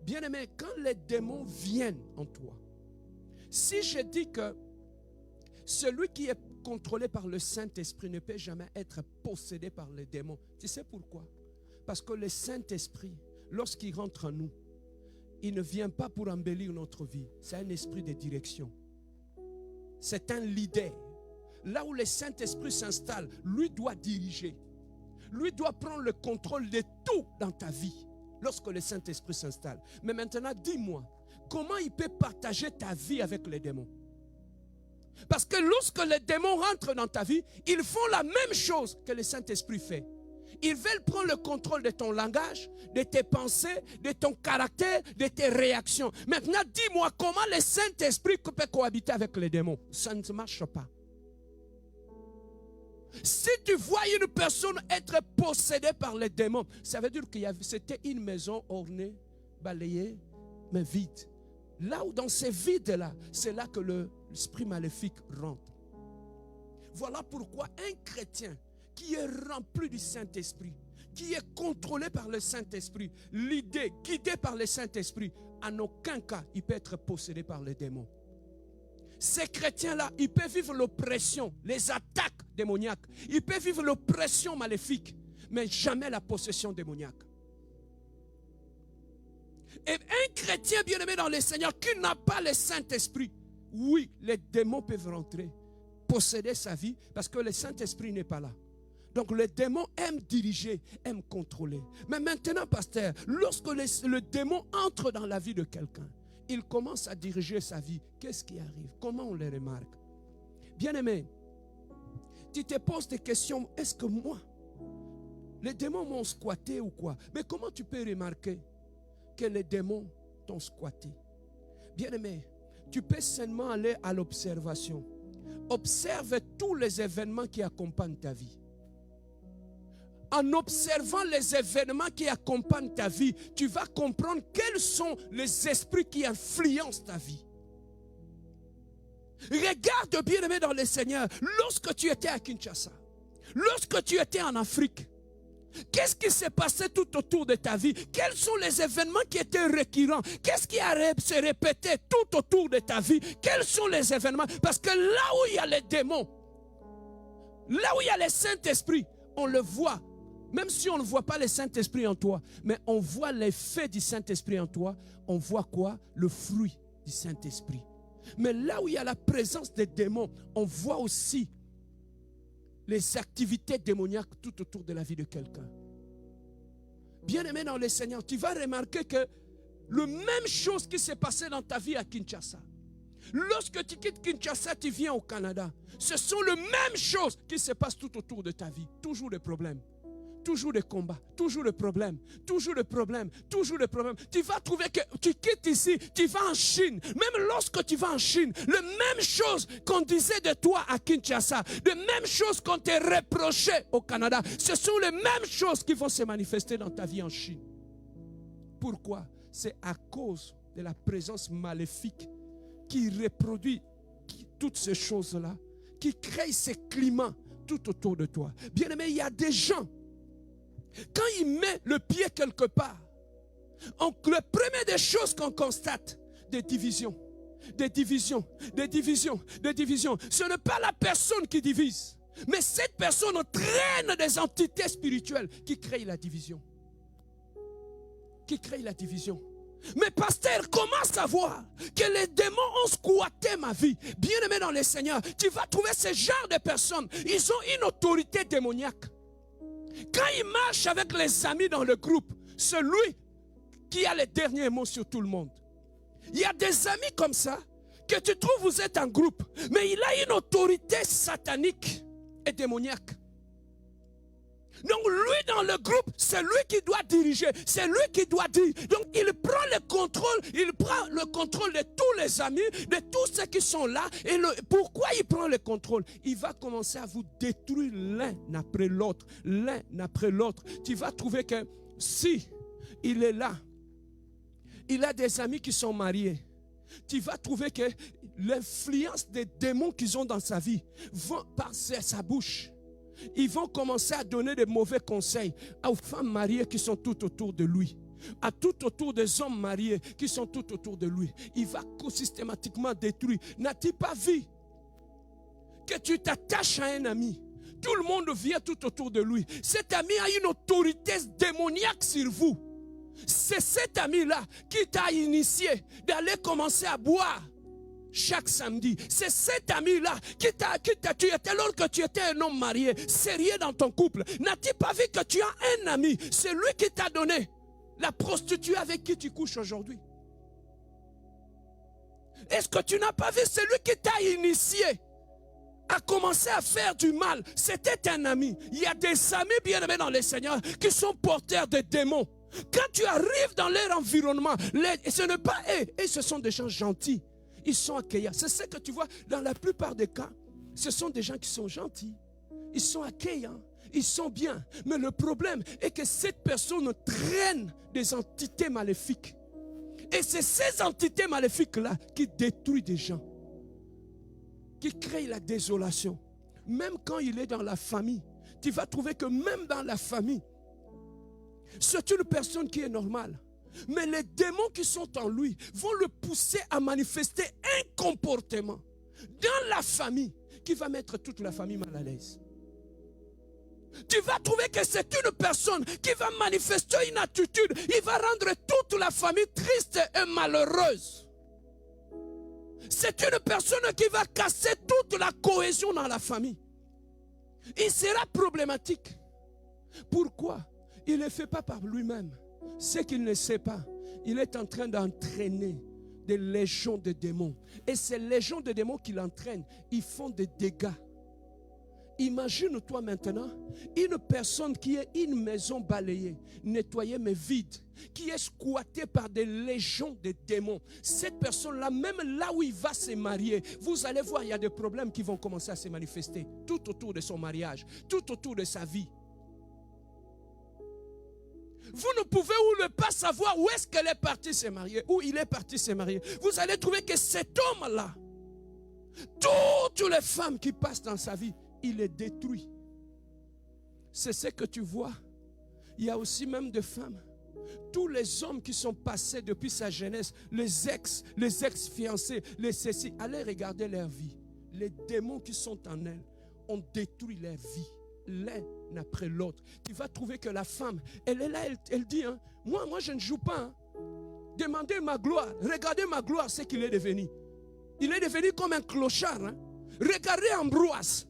Bien-aimé, quand les démons viennent en toi, si je dis que celui qui est contrôlé par le Saint-Esprit ne peut jamais être possédé par les démons, tu sais pourquoi? Parce que le Saint-Esprit, lorsqu'il rentre en nous, il ne vient pas pour embellir notre vie. C'est un esprit de direction. C'est un leader. Là où le Saint-Esprit s'installe, lui doit diriger. Lui doit prendre le contrôle de tout dans ta vie lorsque le Saint-Esprit s'installe. Mais maintenant, dis-moi, comment il peut partager ta vie avec les démons? Parce que lorsque les démons rentrent dans ta vie, ils font la même chose que le Saint-Esprit fait. Ils veulent prendre le contrôle de ton langage, de tes pensées, de ton caractère, de tes réactions. Maintenant, dis-moi comment le Saint-Esprit peut cohabiter avec les démons. Ça ne marche pas. Si tu vois une personne être possédée par les démons, ça veut dire que c'était une maison ornée, balayée, mais vide. Là où dans ces vides-là, c'est là que l'esprit maléfique rentre. Voilà pourquoi un chrétien qui est rempli du Saint-Esprit, qui est contrôlé par le Saint-Esprit, l'idée guidée par le Saint-Esprit, en aucun cas il peut être possédé par les démons. Ces chrétiens-là, ils peuvent vivre l'oppression, les attaques démoniaques. Ils peuvent vivre l'oppression maléfique, mais jamais la possession démoniaque. Et un chrétien bien-aimé dans le Seigneur qui n'a pas le Saint-Esprit, oui, les démons peuvent rentrer, posséder sa vie, parce que le Saint-Esprit n'est pas là. Donc les démons aiment diriger, aiment contrôler. Mais maintenant, pasteur, lorsque le démon entre dans la vie de quelqu'un, il commence à diriger sa vie. Qu'est-ce qui arrive? Comment on les remarque? Bien-aimé, tu te poses des questions. Est-ce que moi, les démons m'ont squatté ou quoi? Mais comment tu peux remarquer que les démons t'ont squatté? Bien-aimé, tu peux seulement aller à l'observation. Observe tous les événements qui accompagnent ta vie. En observant les événements qui accompagnent ta vie, tu vas comprendre quels sont les esprits qui influencent ta vie. Regarde, bien-aimé dans le Seigneur, lorsque tu étais à Kinshasa, lorsque tu étais en Afrique, qu'est-ce qui s'est passé tout autour de ta vie? Quels sont les événements qui étaient récurrents? Qu'est-ce qui s'est répété tout autour de ta vie? Quels sont les événements? Parce que là où il y a les démons, là où il y a le Saint-Esprit, on le voit. Même si on ne voit pas le Saint-Esprit en toi, mais on voit l'effet du Saint-Esprit en toi, on voit quoi? Le fruit du Saint-Esprit. Mais là où il y a la présence des démons, on voit aussi les activités démoniaques tout autour de la vie de quelqu'un. Bien-aimé dans le Seigneur, tu vas remarquer que la même chose qui s'est passée dans ta vie à Kinshasa. Lorsque tu quittes Kinshasa, tu viens au Canada. Ce sont les mêmes choses qui se passent tout autour de ta vie. Toujours des problèmes. Toujours des combats, toujours des problèmes, toujours des problèmes, toujours des problèmes. Tu vas trouver que tu quittes ici, tu vas en Chine. Même lorsque tu vas en Chine, les mêmes choses qu'on disait de toi à Kinshasa, les mêmes choses qu'on te reprochait au Canada, ce sont les mêmes choses qui vont se manifester dans ta vie en Chine. Pourquoi? C'est à cause de la présence maléfique qui reproduit toutes ces choses-là, qui crée ces climats tout autour de toi. Bien aimé, il y a des gens, quand il met le pied quelque part, le premier des choses qu'on constate, des divisions, des divisions, des divisions, des divisions. Ce n'est pas la personne qui divise, mais cette personne entraîne des entités spirituelles qui créent la division. Qui créent la division. Mais pasteur, comment savoir que les démons ont squatté ma vie? Bien aimé dans le Seigneur, tu vas trouver ce genre de personnes. Ils ont une autorité démoniaque. Quand ils marchent avec les amis dans le groupe, celui qui a les derniers mots sur tout le monde. Il y a des amis comme ça, que tu trouves vous êtes en groupe, mais il a une autorité satanique et démoniaque. Donc lui dans le groupe, c'est lui qui doit diriger, c'est lui qui doit dire. Donc il prend le contrôle de tous les amis, de tous ceux qui sont là. Et pourquoi il prend le contrôle? Il va commencer à vous détruire l'un après l'autre, l'un après l'autre. Tu vas trouver que si il est là, il a des amis qui sont mariés. Tu vas trouver que l'influence des démons qu'ils ont dans sa vie vont passer à sa bouche. Ils vont commencer à donner de mauvais conseils aux femmes mariées qui sont tout autour de lui, à tout autour des hommes mariés qui sont tout autour de lui. Il va systématiquement détruire. N'as-tu pas vu que tu t'attaches à un ami? Tout le monde vient tout autour de lui. Cet ami a une autorité démoniaque sur vous. C'est cet ami-là qui t'a initié d'aller commencer à boire chaque samedi. C'est cet ami-là qui t'a tu étais alors que tu étais un homme marié, sérieux dans ton couple. N'as-tu pas vu que tu as un ami? C'est lui qui t'a donné la prostituée avec qui tu couches aujourd'hui. Est-ce que tu n'as pas vu? C'est lui qui t'a initié à commencer à faire du mal. C'était un ami. Il y a des amis bien-aimés dans le Seigneur qui sont porteurs de démons. Quand tu arrives dans leur environnement, ce n'est pas eux. Et ce sont des gens gentils. Ils sont accueillants. C'est ce que tu vois dans la plupart des cas. Ce sont des gens qui sont gentils. Ils sont accueillants. Ils sont bien. Mais le problème est que cette personne traîne des entités maléfiques. Et c'est ces entités maléfiques-là qui détruisent des gens. Qui créent la désolation. Même quand il est dans la famille, tu vas trouver que même dans la famille, C'est une personne qui est normale. Mais les démons qui sont en lui vont le pousser à manifester un comportement dans la famille qui va mettre toute la famille mal à l'aise. Tu vas trouver que c'est une personne qui va manifester une attitude. Il va rendre toute la famille triste et malheureuse. C'est une personne qui va casser toute la cohésion dans la famille. Il sera problématique. Pourquoi? Il ne le fait pas par lui-même. C'est qu'il ne sait pas. Il est en train d'entraîner des légions de démons. Et ces légions de démons qu'il entraîne, ils font des dégâts. Imagine-toi maintenant une personne qui est une maison balayée, nettoyée mais vide, qui est squattée par des légions de démons. Cette personne-là, même là où il va se marier, vous allez voir, il y a des problèmes qui vont commencer à se manifester tout autour de son mariage, tout autour de sa vie. Vous ne pouvez pas savoir où est-ce qu'elle est partie se marier, où il est parti se marier. Vous allez trouver que cet homme-là, toutes les femmes qui passent dans sa vie, il les détruit. C'est ce que tu vois. Il y a aussi même des femmes. Tous les hommes qui sont passés depuis sa jeunesse, les ex-fiancés, les ceci, allez regarder leur vie. Les démons qui sont en elles ont détruit leur vie, l'un après l'autre. Tu vas trouver que la femme, elle est là, elle dit, hein, moi je ne joue pas. Hein. Demandez ma gloire, regardez ma gloire, ce qu'il est devenu. Il est devenu comme un clochard. Hein. Regardez Ambroise.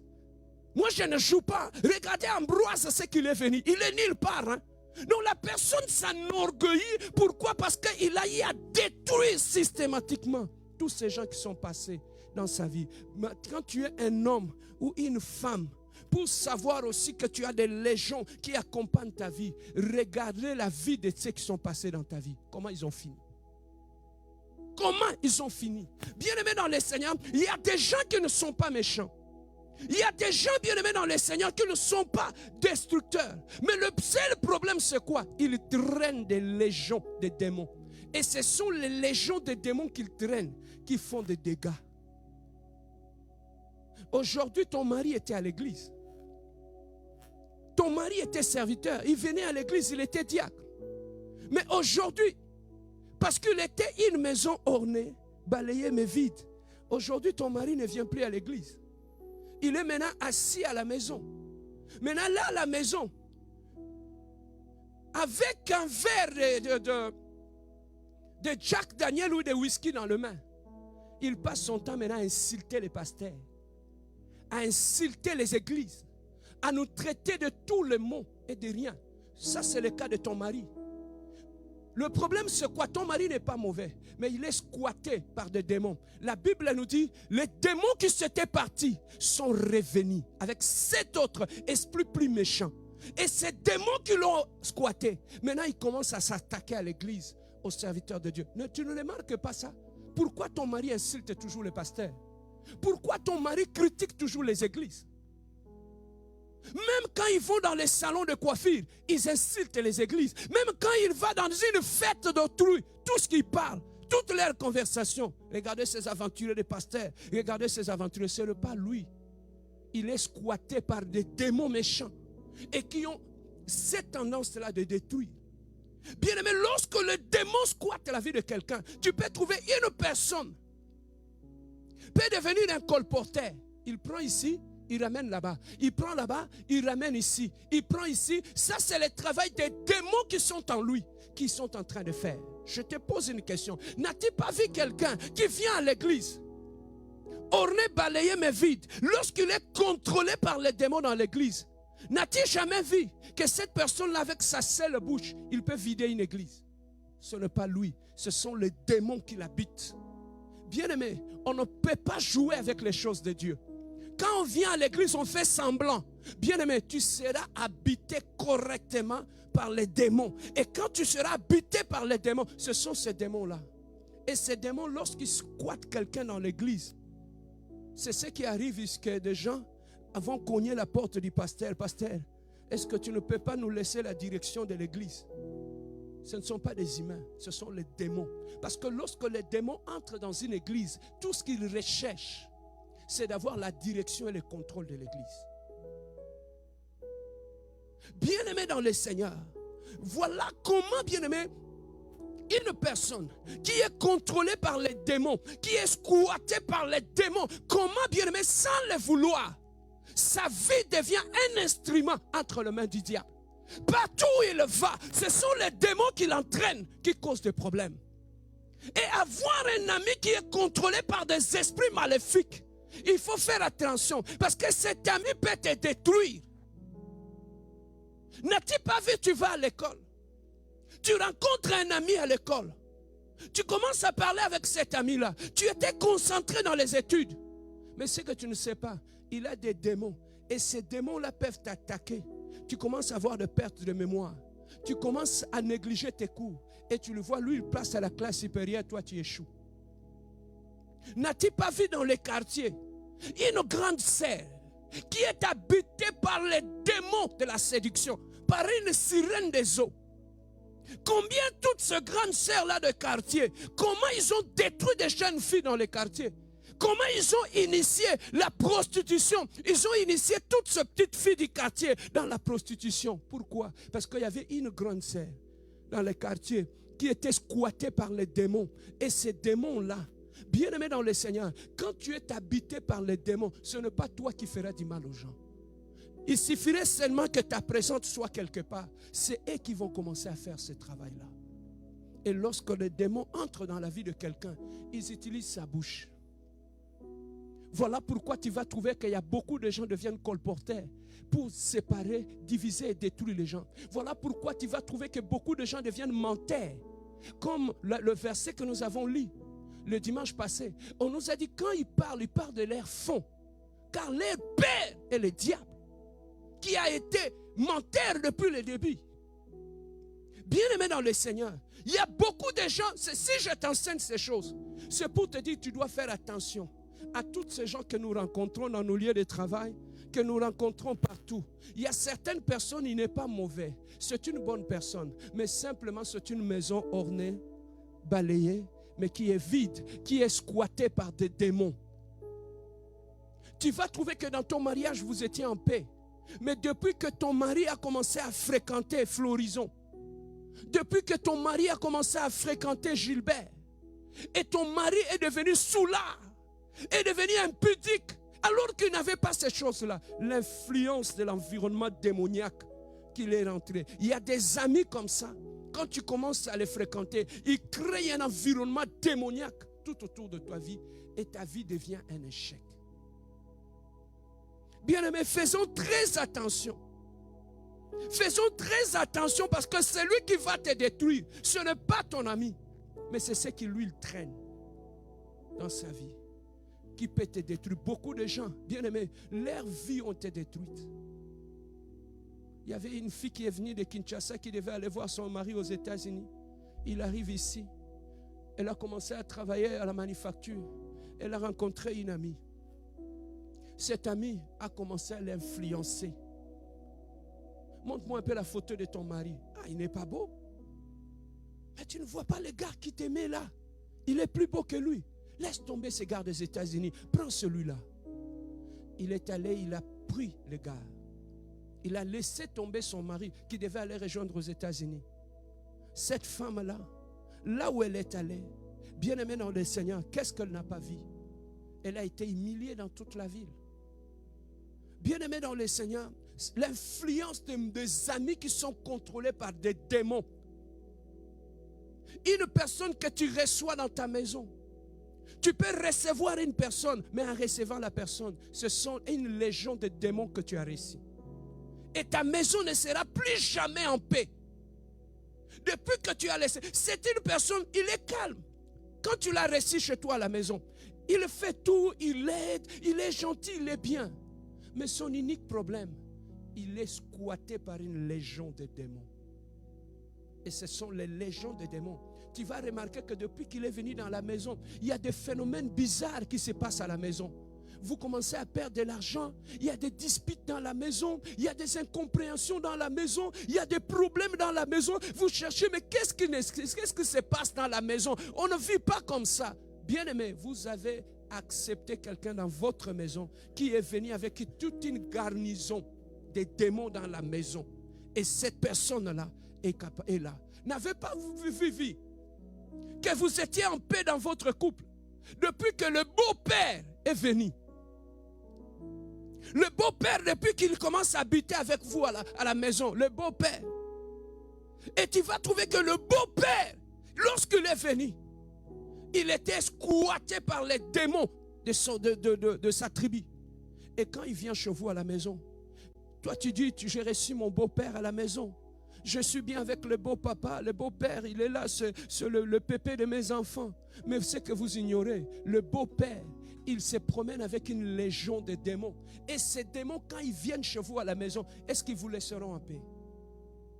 Moi, je ne joue pas. Regardez Ambroise, ce qu'il est venu. Il est nulle part. Hein? Donc, la personne s'enorgueillit. Pourquoi? Parce qu'il a eu à détruire systématiquement tous ces gens qui sont passés dans sa vie. Mais quand tu es un homme ou une femme, pour savoir aussi que tu as des légions qui accompagnent ta vie, regardez la vie de ceux qui sont passés dans ta vie. Comment ils ont fini? Comment ils ont fini? Bien-aimés dans le Seigneur, il y a des gens qui ne sont pas méchants. Il y a des gens bien-aimés dans le Seigneur qui ne sont pas destructeurs. Mais le seul problème, c'est quoi? Ils traînent des légions de démons. Et ce sont les légions de démons qu'ils traînent qui font des dégâts. Aujourd'hui, ton mari était à l'église. Ton mari était serviteur. Il venait à l'église, il était diacre. Mais aujourd'hui, parce qu'il était une maison ornée, balayée mais vide, aujourd'hui, ton mari ne vient plus à l'église. Il est maintenant assis à la maison. Maintenant, là, à la maison, avec un verre de Jack Daniel ou de whisky dans le main, il passe son temps maintenant à insulter les pasteurs, à insulter les églises, à nous traiter de tous les maux et de rien. Ça, c'est le cas de ton mari. Le problème, c'est quoi? Ton mari n'est pas mauvais, mais il est squatté par des démons. La Bible nous dit, les démons qui s'étaient partis sont revenus avec 7 autres esprits plus méchants. Et ces démons qui l'ont squatté, maintenant ils commencent à s'attaquer à l'église, aux serviteurs de Dieu. Tu ne remarques pas ça? Pourquoi ton mari insulte toujours les pasteurs? Pourquoi ton mari critique toujours les églises? Même quand ils vont dans les salons de coiffure, ils insultent les églises. Même quand ils vont dans une fête d'autrui, tout ce qu'ils parlent, toutes leurs conversations. Regardez ces aventuriers de pasteurs. Regardez ces aventuriers. Ce n'est pas lui. Il est squatté par des démons méchants et qui ont cette tendance-là de détruire. Bien aimé, lorsque le démon squatte la vie de quelqu'un, tu peux trouver une personne peut devenir un colporteur. Il prend ici, il ramène là-bas. Il prend là-bas, il ramène ici. Il prend ici. Ça, c'est le travail des démons qui sont en lui, qui sont en train de faire. Je te pose une question. N'as-tu pas vu quelqu'un qui vient à l'église, orné, balayé, mais vide, lorsqu'il est contrôlé par les démons dans l'église? N'as-tu jamais vu que cette personne-là, avec sa seule bouche, il peut vider une église? Ce n'est pas lui, ce sont les démons qui l'habitent. Bien-aimé, on ne peut pas jouer avec les choses de Dieu. Quand on vient à l'église, on fait semblant. Bien-aimé, tu seras habité correctement par les démons. Et quand tu seras habité par les démons, ce sont ces démons-là. Et ces démons, lorsqu'ils squattent quelqu'un dans l'église, c'est ce qui arrive, puisque des gens vont cogner la porte du pasteur. Pasteur, est-ce que tu ne peux pas nous laisser la direction de l'église? Ce ne sont pas des humains, ce sont les démons. Parce que lorsque les démons entrent dans une église, tout ce qu'ils recherchent, c'est d'avoir la direction et le contrôle de l'église. Bien-aimés dans le Seigneur, Voilà comment, bien-aimé, une personne qui est contrôlée par les démons, qui est squattée par les démons, comment, bien-aimé, sans le vouloir, sa vie devient un instrument entre les mains du diable. Partout où il va, ce sont les démons qui l'entraînent qui causent des problèmes. Et avoir un ami qui est contrôlé par des esprits maléfiques, il faut faire attention parce que cet ami peut te détruire. N'as-tu pas vu, tu vas à l'école, tu rencontres un ami à l'école, tu commences à parler avec cet ami-là, tu étais concentré dans les études, mais ce que tu ne sais pas, il a des démons et ces démons-là peuvent t'attaquer. Tu commences à avoir des pertes de mémoire, tu commences à négliger tes cours et tu le vois, lui il passe à la classe supérieure, toi tu échoues. N'as-tu pas vu dans les quartiers une grande sœur qui est habitée par les démons de la séduction, par une sirène des eaux? Combien toutes ces grandes sœurs-là de quartier, comment ils ont détruit des jeunes filles dans les quartiers? Comment ils ont initié la prostitution? Ils ont initié toutes ces petites filles du quartier dans la prostitution. Pourquoi? Parce qu'il y avait une grande sœur dans les quartiers qui était squattée par les démons. Et ces démons-là, bien-aimés dans le Seigneur, quand tu es habité par les démons, ce n'est pas toi qui feras du mal aux gens. Il suffirait seulement que ta présence soit quelque part. C'est eux qui vont commencer à faire ce travail-là. Et lorsque les démons entrent dans la vie de quelqu'un, ils utilisent sa bouche. Voilà pourquoi tu vas trouver qu'il y a beaucoup de gens qui deviennent colporteurs pour séparer, diviser et détruire les gens. Voilà pourquoi tu vas trouver que beaucoup de gens deviennent menteurs. Comme le verset que nous avons lu le dimanche passé. On nous a dit quand ils parlent de leur fond. Car leur père est le diable qui a été menteur depuis le début. Bien-aimé dans le Seigneur, il y a beaucoup de gens, si je t'enseigne ces choses, c'est pour te dire que tu dois faire attention à tous ces gens que nous rencontrons dans nos lieux de travail, que nous rencontrons partout. Il y a certaines personnes, il n'est pas mauvais. C'est une bonne personne, mais simplement c'est une maison ornée, balayée, mais qui est vide, qui est squattée par des démons. Tu vas trouver que dans ton mariage, vous étiez en paix. Mais depuis que ton mari a commencé à fréquenter Florison, depuis que ton mari a commencé à fréquenter Gilbert, et ton mari est devenu soulard, est devenu impudique, alors qu'il n'avait pas ces choses-là, l'influence de l'environnement démoniaque qu'il est rentré. Il y a des amis comme ça, quand tu commences à les fréquenter, ils créent un environnement démoniaque tout autour de ta vie, et ta vie devient un échec. Bien-aimés, faisons très attention. Faisons très attention parce que c'est lui qui va te détruire. Ce n'est pas ton ami, mais c'est ce qui lui traîne dans sa vie qui peut te détruire. Beaucoup de gens, bien-aimés, leurs vies ont été détruites. Il y avait une fille qui est venue de Kinshasa qui devait aller voir son mari aux États-Unis. Il arrive ici. Elle a commencé à travailler à la manufacture. Elle a rencontré une amie. Cet ami a commencé à l'influencer. Montre-moi un peu la photo de ton mari. Ah, il n'est pas beau. Mais tu ne vois pas le gars qui t'aimait là. Il est plus beau que lui. Laisse tomber ces gars des États-Unis. Prends celui-là. Il est allé, il a pris le gars. Il a laissé tomber son mari qui devait aller rejoindre aux États-Unis. Cette femme-là, là où elle est allée, bien aimée dans le Seigneur, qu'est-ce qu'elle n'a pas vu? Elle a été humiliée dans toute la ville. Bien aimé dans le Seigneur, l'influence des amis qui sont contrôlés par des démons. Une personne que tu reçois dans ta maison. Tu peux recevoir une personne, mais en recevant la personne, ce sont une légion de démons que tu as reçus. Et ta maison ne sera plus jamais en paix. Depuis que tu as laissé, c'est une personne, il est calme. Quand tu l'as reçu chez toi à la maison, il fait tout, il aide, il est gentil, il est bien. Mais son unique problème, il est squatté par une légion de démons. Et ce sont les légions de démons. Tu vas remarquer que depuis qu'il est venu dans la maison, il y a des phénomènes bizarres qui se passent à la maison. Vous commencez à perdre de l'argent, il y a des disputes dans la maison, il y a des incompréhensions dans la maison, il y a des problèmes dans la maison. Vous cherchez, mais qu'est-ce qui se passe dans la maison? On ne vit pas comme ça. Bien-aimé, vous avez accepté quelqu'un dans votre maison qui est venu avec toute une garnison des démons dans la maison. Et cette personne-là, est là. N'avez pas vu que vous étiez en paix dans votre couple depuis que le beau-père est venu. Le beau-père, depuis qu'il commence à habiter avec vous à la maison, le beau-père. Et tu vas trouver que le beau-père, lorsqu'il est venu, il était squatté par les démons de sa tribu. Et quand il vient chez vous à la maison, toi tu dis, j'ai reçu mon beau-père à la maison. Je suis bien avec le beau-papa, le beau-père, il est là, c'est le pépé de mes enfants. Mais ce que vous ignorez, le beau-père, il se promène avec une légion de démons. Et ces démons, quand ils viennent chez vous à la maison, est-ce qu'ils vous laisseront en paix?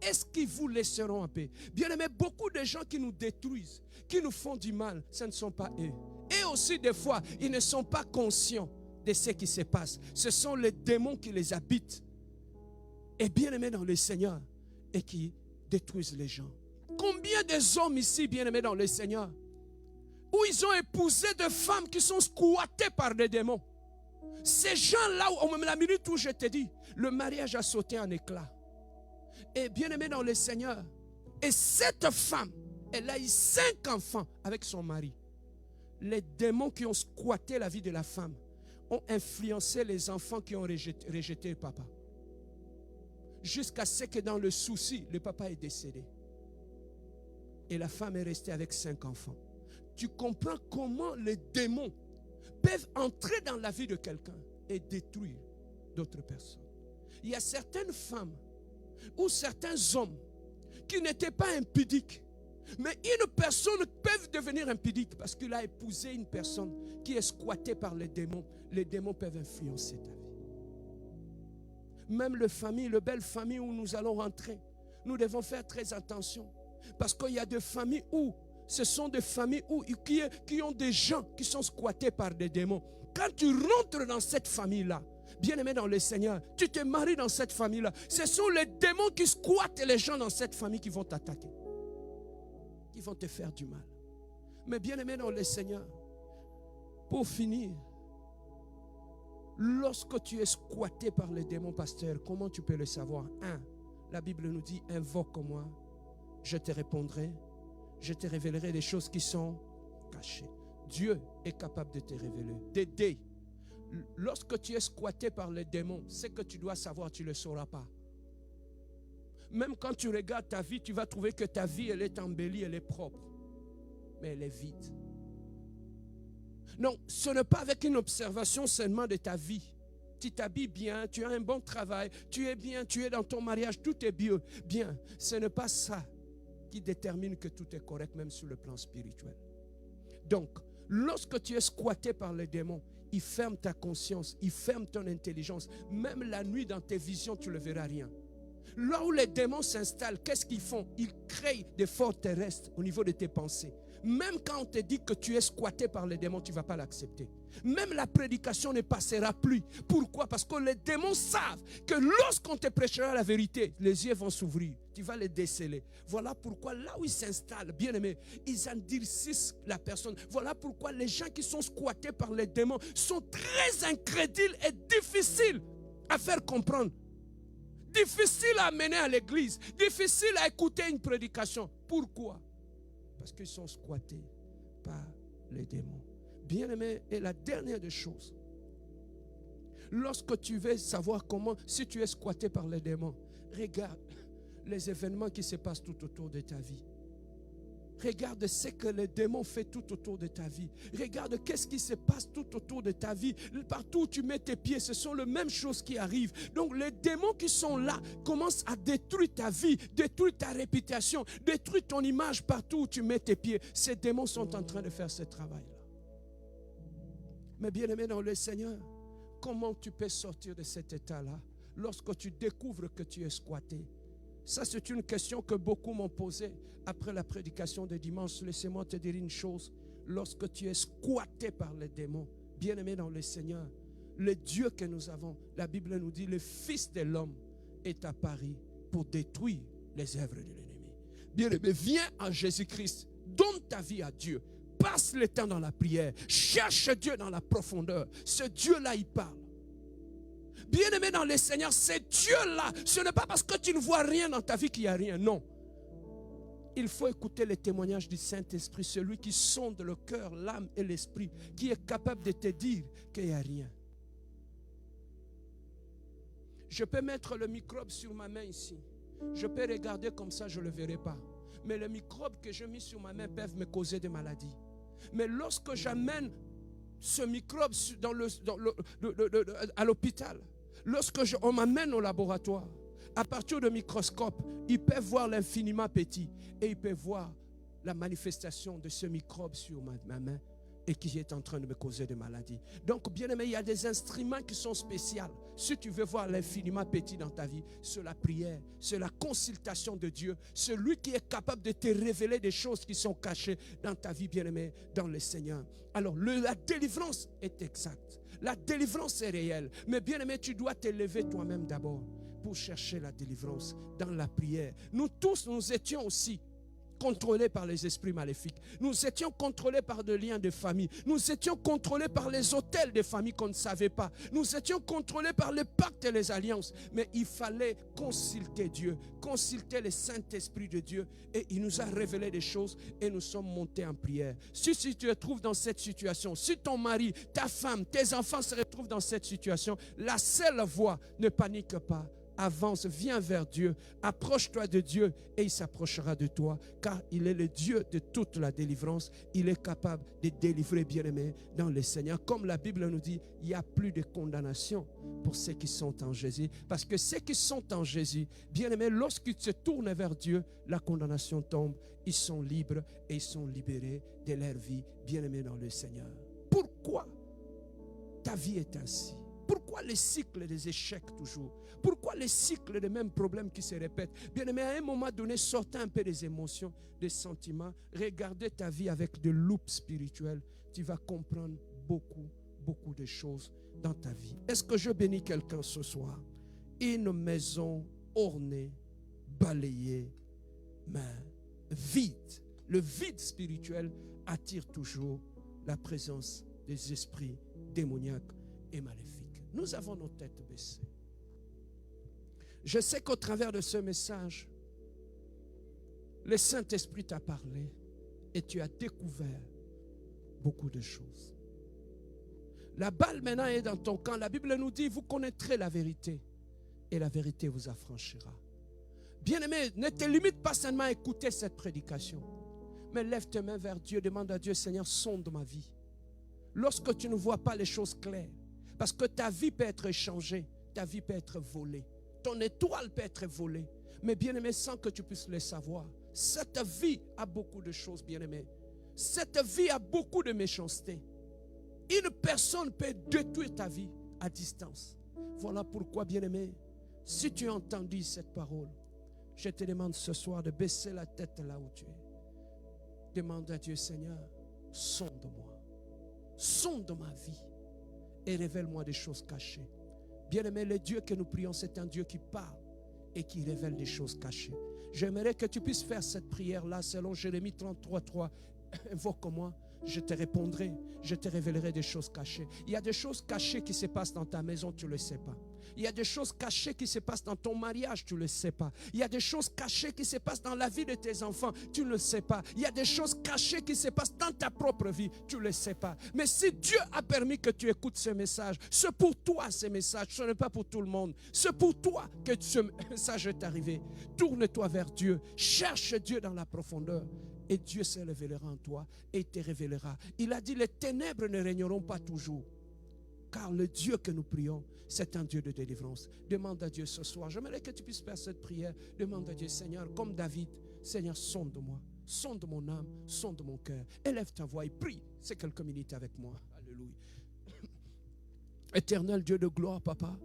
Est-ce qu'ils vous laisseront en paix? Bien aimé, beaucoup de gens qui nous détruisent, qui nous font du mal, ce ne sont pas eux. Et aussi des fois, ils ne sont pas conscients de ce qui se passe. Ce sont les démons qui les habitent. Et bien aimé dans le Seigneur, et qui détruisent les gens. Combien des hommes ici, bien aimés dans le Seigneur, où ils ont épousé des femmes qui sont squattées par des démons. Ces gens-là, la minute où je te dis, le mariage a sauté en éclats. Et bien aimé dans le Seigneur, et cette femme, elle a eu 5 enfants avec son mari. Les démons qui ont squatté la vie de la femme ont influencé les enfants qui ont rejeté le papa. Jusqu'à ce que dans le souci, le papa est décédé. Et la femme est restée avec 5 enfants. Tu comprends comment les démons peuvent entrer dans la vie de quelqu'un et détruire d'autres personnes. Il y a certaines femmes ou certains hommes qui n'étaient pas impudiques. Mais une personne peut devenir impudique parce qu'il a épousé une personne qui est squattée par les démons. Les démons peuvent influencer ta vie. Même les familles, les belles familles où nous allons rentrer, nous devons faire très attention. Parce qu'il y a des familles où, ce sont des familles où, qui ont des gens qui sont squattés par des démons. Quand tu rentres dans cette famille-là, bien aimé dans le Seigneur, tu te maries dans cette famille-là, ce sont les démons qui squattent les gens dans cette famille qui vont t'attaquer, qui vont te faire du mal. Mais bien aimé dans le Seigneur, pour finir, lorsque tu es squatté par les démons, pasteur, comment tu peux le savoir? 1. La Bible nous dit, invoque-moi, je te répondrai, je te révélerai des choses qui sont cachées. Dieu est capable de te révéler, d'aider. Lorsque tu es squatté par les démons, ce que tu dois savoir, tu ne le sauras pas. Même quand tu regardes ta vie, tu vas trouver que ta vie, elle est embellie, elle est propre. Mais elle est vide. Non, ce n'est pas avec une observation seulement de ta vie. Tu t'habilles bien, tu as un bon travail, tu es bien, tu es dans ton mariage, tout est bien. Ce n'est pas ça qui détermine que tout est correct, même sur le plan spirituel. Donc, lorsque tu es squatté par les démons, ils ferment ta conscience, ils ferment ton intelligence. Même la nuit, dans tes visions, tu ne verras rien. Là où les démons s'installent, qu'est-ce qu'ils font? Ils créent des forts terrestres au niveau de tes pensées. Même quand on te dit que tu es squatté par les démons, tu ne vas pas l'accepter. Même la prédication ne passera plus. Pourquoi? Parce que les démons savent que lorsqu'on te prêchera la vérité, les yeux vont s'ouvrir. Tu vas les déceler. Voilà pourquoi là où ils s'installent, bien aimés, ils endurcissent la personne. Voilà pourquoi les gens qui sont squattés par les démons sont très incrédules et difficiles à faire comprendre. Difficile à amener à l'église. Difficile à écouter une prédication. Pourquoi? Parce qu'ils sont squattés par les démons. Bien-aimé, et la dernière des choses, lorsque tu veux savoir comment, si tu es squatté par les démons, regarde les événements qui se passent tout autour de ta vie. Regarde ce que les démons font tout autour de ta vie. Regarde qu'est-ce qui se passe tout autour de ta vie. Partout où tu mets tes pieds, ce sont les mêmes choses qui arrivent. Donc les démons qui sont là commencent à détruire ta vie, détruire ta réputation, détruire ton image partout où tu mets tes pieds. Ces démons sont en train de faire ce travail-là. Mais bien aimé dans le Seigneur, comment tu peux sortir de cet état-là lorsque tu découvres que tu es squatté? Ça, c'est une question que beaucoup m'ont posée après la prédication de dimanche. Laissez-moi te dire une chose. Lorsque tu es squatté par les démons, bien-aimé dans le Seigneur, le Dieu que nous avons, la Bible nous dit, le Fils de l'homme est apparu pour détruire les œuvres de l'ennemi. Bien-aimé, viens à Jésus-Christ, donne ta vie à Dieu, passe le temps dans la prière, cherche Dieu dans la profondeur. Ce Dieu-là, il parle. Bien-aimé dans le Seigneur, c'est Dieu-là. Ce n'est pas parce que tu ne vois rien dans ta vie qu'il n'y a rien. Non. Il faut écouter les témoignages du Saint-Esprit, celui qui sonde le cœur, l'âme et l'esprit, qui est capable de te dire qu'il n'y a rien. Je peux mettre le microbe sur ma main ici. Je peux regarder comme ça, je ne le verrai pas. Mais les microbes que j'ai mis sur ma main peuvent me causer des maladies. Mais lorsque j'amène ce microbe à l'hôpital, lorsque on m'amène au laboratoire, à partir de microscope, ils peuvent voir l'infiniment petit et ils peuvent voir la manifestation de ce microbe sur ma main et qui est en train de me causer des maladies. Donc, bien aimé, il y a des instruments qui sont spéciaux. Si tu veux voir l'infiniment petit dans ta vie, c'est la prière, c'est la consultation de Dieu, celui qui est capable de te révéler des choses qui sont cachées dans ta vie, bien aimé, dans le Seigneur. Alors, la délivrance est exacte. La délivrance est réelle. Mais bien aimé, tu dois t'élever toi-même d'abord pour chercher la délivrance dans la prière. Nous tous, nous étions aussi contrôlés par les esprits maléfiques. Nous étions contrôlés par des liens de famille. Nous étions contrôlés par les hôtels de famille qu'on ne savait pas. Nous étions contrôlés par les pactes et les alliances. Mais il fallait consulter Dieu, consulter le Saint-Esprit de Dieu. Et il nous a révélé des choses et nous sommes montés en prière. Si tu te trouves dans cette situation, si ton mari, ta femme, tes enfants se retrouvent dans cette situation, la seule voie, ne panique pas. Avance, viens vers Dieu, approche-toi de Dieu et il s'approchera de toi, car il est le Dieu de toute la délivrance. Il est capable de délivrer, bien-aimés, dans le Seigneur. Comme la Bible nous dit, il n'y a plus de condamnation pour ceux qui sont en Jésus, parce que ceux qui sont en Jésus, bien-aimés, lorsqu'ils se tournent vers Dieu, la condamnation tombe, ils sont libres et ils sont libérés de leur vie, bien-aimés dans le Seigneur. Pourquoi ta vie est ainsi? Pourquoi le cycle des échecs toujours? Pourquoi le cycle des mêmes problèmes qui se répètent? Bien aimé, à un moment donné, sortez un peu des émotions, des sentiments. Regardez ta vie avec de loupe spirituelle. Tu vas comprendre beaucoup de choses dans ta vie. Est-ce que je bénis quelqu'un ce soir? Une maison ornée, balayée, mais vide. Le vide spirituel attire toujours la présence des esprits démoniaques et maléfiques. Nous avons nos têtes baissées. Je sais qu'au travers de ce message, le Saint-Esprit t'a parlé et tu as découvert beaucoup de choses. La balle maintenant est dans ton camp. La Bible nous dit, vous connaîtrez la vérité et la vérité vous affranchira. Bien-aimé, ne te limite pas seulement à écouter cette prédication, mais lève tes mains vers Dieu, demande à Dieu, Seigneur, sonde ma vie. Lorsque tu ne vois pas les choses claires, parce que ta vie peut être changée, ta vie peut être volée, ton étoile peut être volée, mais bien-aimé, sans que tu puisses le savoir, cette vie a beaucoup de choses, bien-aimé. Cette vie a beaucoup de méchanceté. Une personne peut détruire ta vie à distance. Voilà pourquoi, bien-aimé, si tu as entendu cette parole, je te demande ce soir de baisser la tête là où tu es. Demande à Dieu, Seigneur, sonde-moi. Sonde ma vie et révèle-moi des choses cachées. Bien-aimé, le Dieu que nous prions, c'est un Dieu qui parle et qui révèle des choses cachées. J'aimerais que tu puisses faire cette prière-là selon Jérémie 33:3. Invoque-moi, je te répondrai, je te révélerai des choses cachées. Il y a des choses cachées qui se passent dans ta maison, tu ne le sais pas. Il y a des choses cachées qui se passent dans ton mariage, tu ne le sais pas. Il y a des choses cachées qui se passent dans la vie de tes enfants, tu ne le sais pas. Il y a des choses cachées qui se passent dans ta propre vie, tu ne le sais pas. Mais si Dieu a permis que tu écoutes ce message, c'est pour toi ce message, ce n'est pas pour tout le monde. C'est pour toi que ce message est arrivé. Tourne-toi vers Dieu, cherche Dieu dans la profondeur. Et Dieu se révélera en toi et te révélera. Il a dit, les ténèbres ne régneront pas toujours. Car le Dieu que nous prions, c'est un Dieu de délivrance. Demande à Dieu ce soir. J'aimerais que tu puisses faire cette prière. Demande à Dieu, Seigneur, comme David, Seigneur, sonde-moi. Sonde mon âme, sonde mon cœur. Élève ta voix et prie. C'est quelques minutes avec moi. Alléluia. Éternel Dieu de gloire, Papa.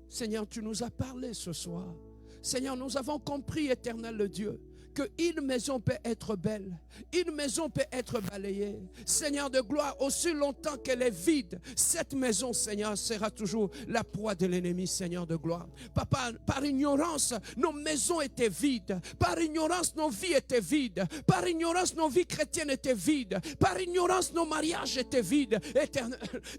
Seigneur, tu nous as parlé ce soir. Seigneur, nous avons compris, éternel le Dieu, qu'une maison peut être belle, une maison peut être balayée. Seigneur de gloire, aussi longtemps qu'elle est vide, cette maison, Seigneur, sera toujours la proie de l'ennemi, Seigneur de gloire. Papa, par ignorance, nos maisons étaient vides. Par ignorance, nos vies étaient vides. Par ignorance, nos vies chrétiennes étaient vides. Par ignorance, nos mariages étaient vides.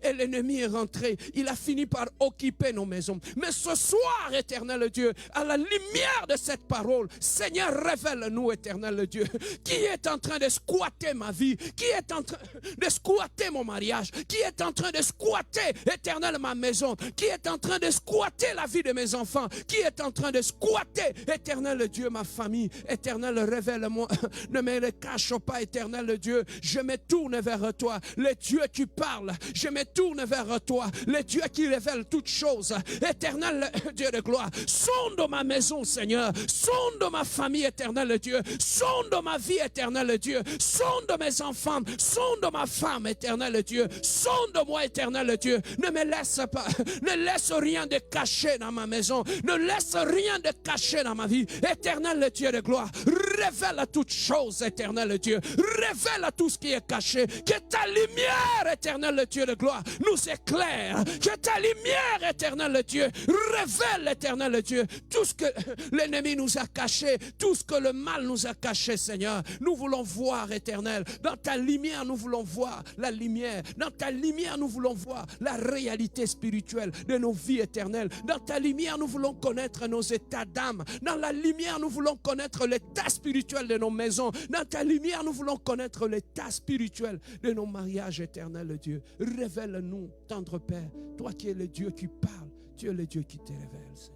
Et l'ennemi est rentré. Il a fini par occuper nos maisons. Mais ce soir, éternel Dieu, à la lumière de cette parole, Seigneur, révèle révèle-nous, éternel le Dieu, qui est en train de squatter ma vie, qui est en train de squatter mon mariage, qui est en train de squatter, éternel, ma maison, qui est en train de squatter la vie de mes enfants, qui est en train de squatter, éternel le Dieu, ma famille. Éternel, révèle-moi, ne me le cache pas, éternel le Dieu, je me tourne vers toi, le Dieu qui parle, je me tourne vers toi, le Dieu qui révèle toutes choses. Éternel Dieu de gloire, sonde ma maison, Seigneur, sonde ma famille, éternel Dieu, sonde ma vie, éternel Dieu, sonde mes enfants, sonde ma femme, éternel Dieu, sonde-moi, éternel Dieu, ne me laisse pas, ne laisse rien de caché dans ma maison, ne laisse rien de caché dans ma vie, éternel Dieu de gloire, révèle toutes choses, éternel Dieu, révèle tout ce qui est caché, que ta lumière, éternel Dieu de gloire, nous éclaire, que ta lumière, éternel Dieu, révèle, éternel Dieu, tout ce que l'ennemi nous a caché, tout ce que le mal nous a caché, Seigneur. Nous voulons voir, éternel, dans ta lumière, nous voulons voir la lumière, dans ta lumière, nous voulons voir la réalité spirituelle de nos vies éternelles, dans ta lumière, nous voulons connaître nos états d'âme, dans la lumière, nous voulons connaître l'état spirituel de nos maisons, dans ta lumière, nous voulons connaître l'état spirituel de nos mariages, éternel Dieu. Révèle-nous, tendre Père, toi qui es le Dieu qui parle, tu es le Dieu qui te révèle, Seigneur.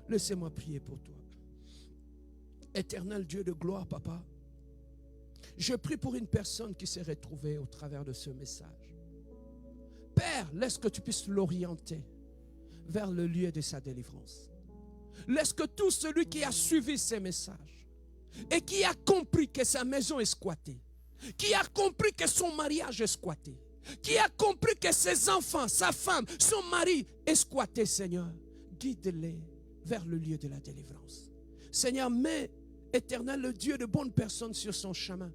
Laissez-moi prier pour toi. Éternel Dieu de gloire, Papa, je prie pour une personne qui s'est retrouvée au travers de ce message. Père, laisse que tu puisses l'orienter vers le lieu de sa délivrance. Laisse que tout celui qui a suivi ces messages et qui a compris que sa maison est squattée, qui a compris que son mariage est squatté, qui a compris que ses enfants, sa femme, son mari est squatté, Seigneur, guide-les vers le lieu de la délivrance. Seigneur, mets, éternel, le Dieu de bonnes personnes sur son chemin,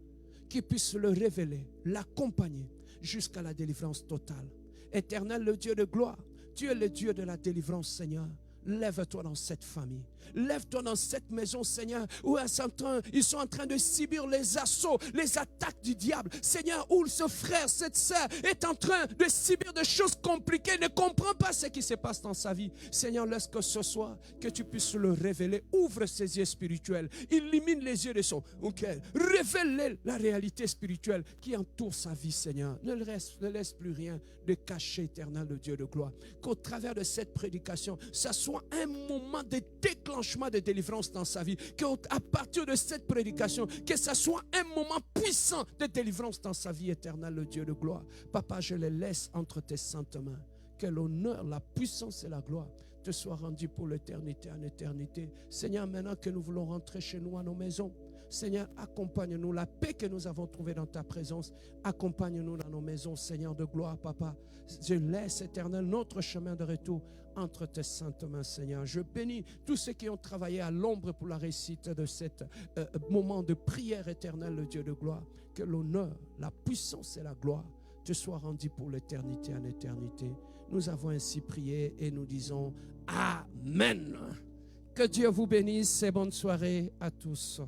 qui puisse le révéler, l'accompagner jusqu'à la délivrance totale. Éternel, le Dieu de gloire, tu es le Dieu de la délivrance, Seigneur. Lève-toi dans cette famille. Lève-toi dans cette maison, Seigneur, où ils sont en train de subir les assauts, les attaques du diable. Seigneur, où ce frère, cette sœur est en train de subir des choses compliquées, ne comprend pas ce qui se passe dans sa vie. Seigneur, laisse que ce soir, que tu puisses le révéler. Ouvre ses yeux spirituels. Illumine les yeux de son cœur. Révèle la réalité spirituelle qui entoure sa vie, Seigneur. Ne laisse plus rien de caché, éternel, le Dieu de gloire. Qu'au travers de cette prédication, ça soit un moment de déclenchement de délivrance dans sa vie, qu'à partir de cette prédication, que ça soit un moment puissant de délivrance dans sa vie éternelle, le Dieu de gloire. Papa, je les laisse entre tes saintes mains. Que l'honneur, la puissance et la gloire te soient rendus pour l'éternité en éternité. Seigneur, maintenant que nous voulons rentrer chez nous à nos maisons, Seigneur, accompagne-nous. La paix que nous avons trouvée dans ta présence, accompagne-nous dans nos maisons, Seigneur de gloire, Papa. Je laisse, éternel, notre chemin de retour entre tes saintes mains, Seigneur. Je bénis tous ceux qui ont travaillé à l'ombre pour la réussite de ce moment de prière éternelle, le Dieu de gloire. Que l'honneur, la puissance et la gloire te soient rendus pour l'éternité en éternité. Nous avons ainsi prié et nous disons Amen. Que Dieu vous bénisse et bonne soirée à tous.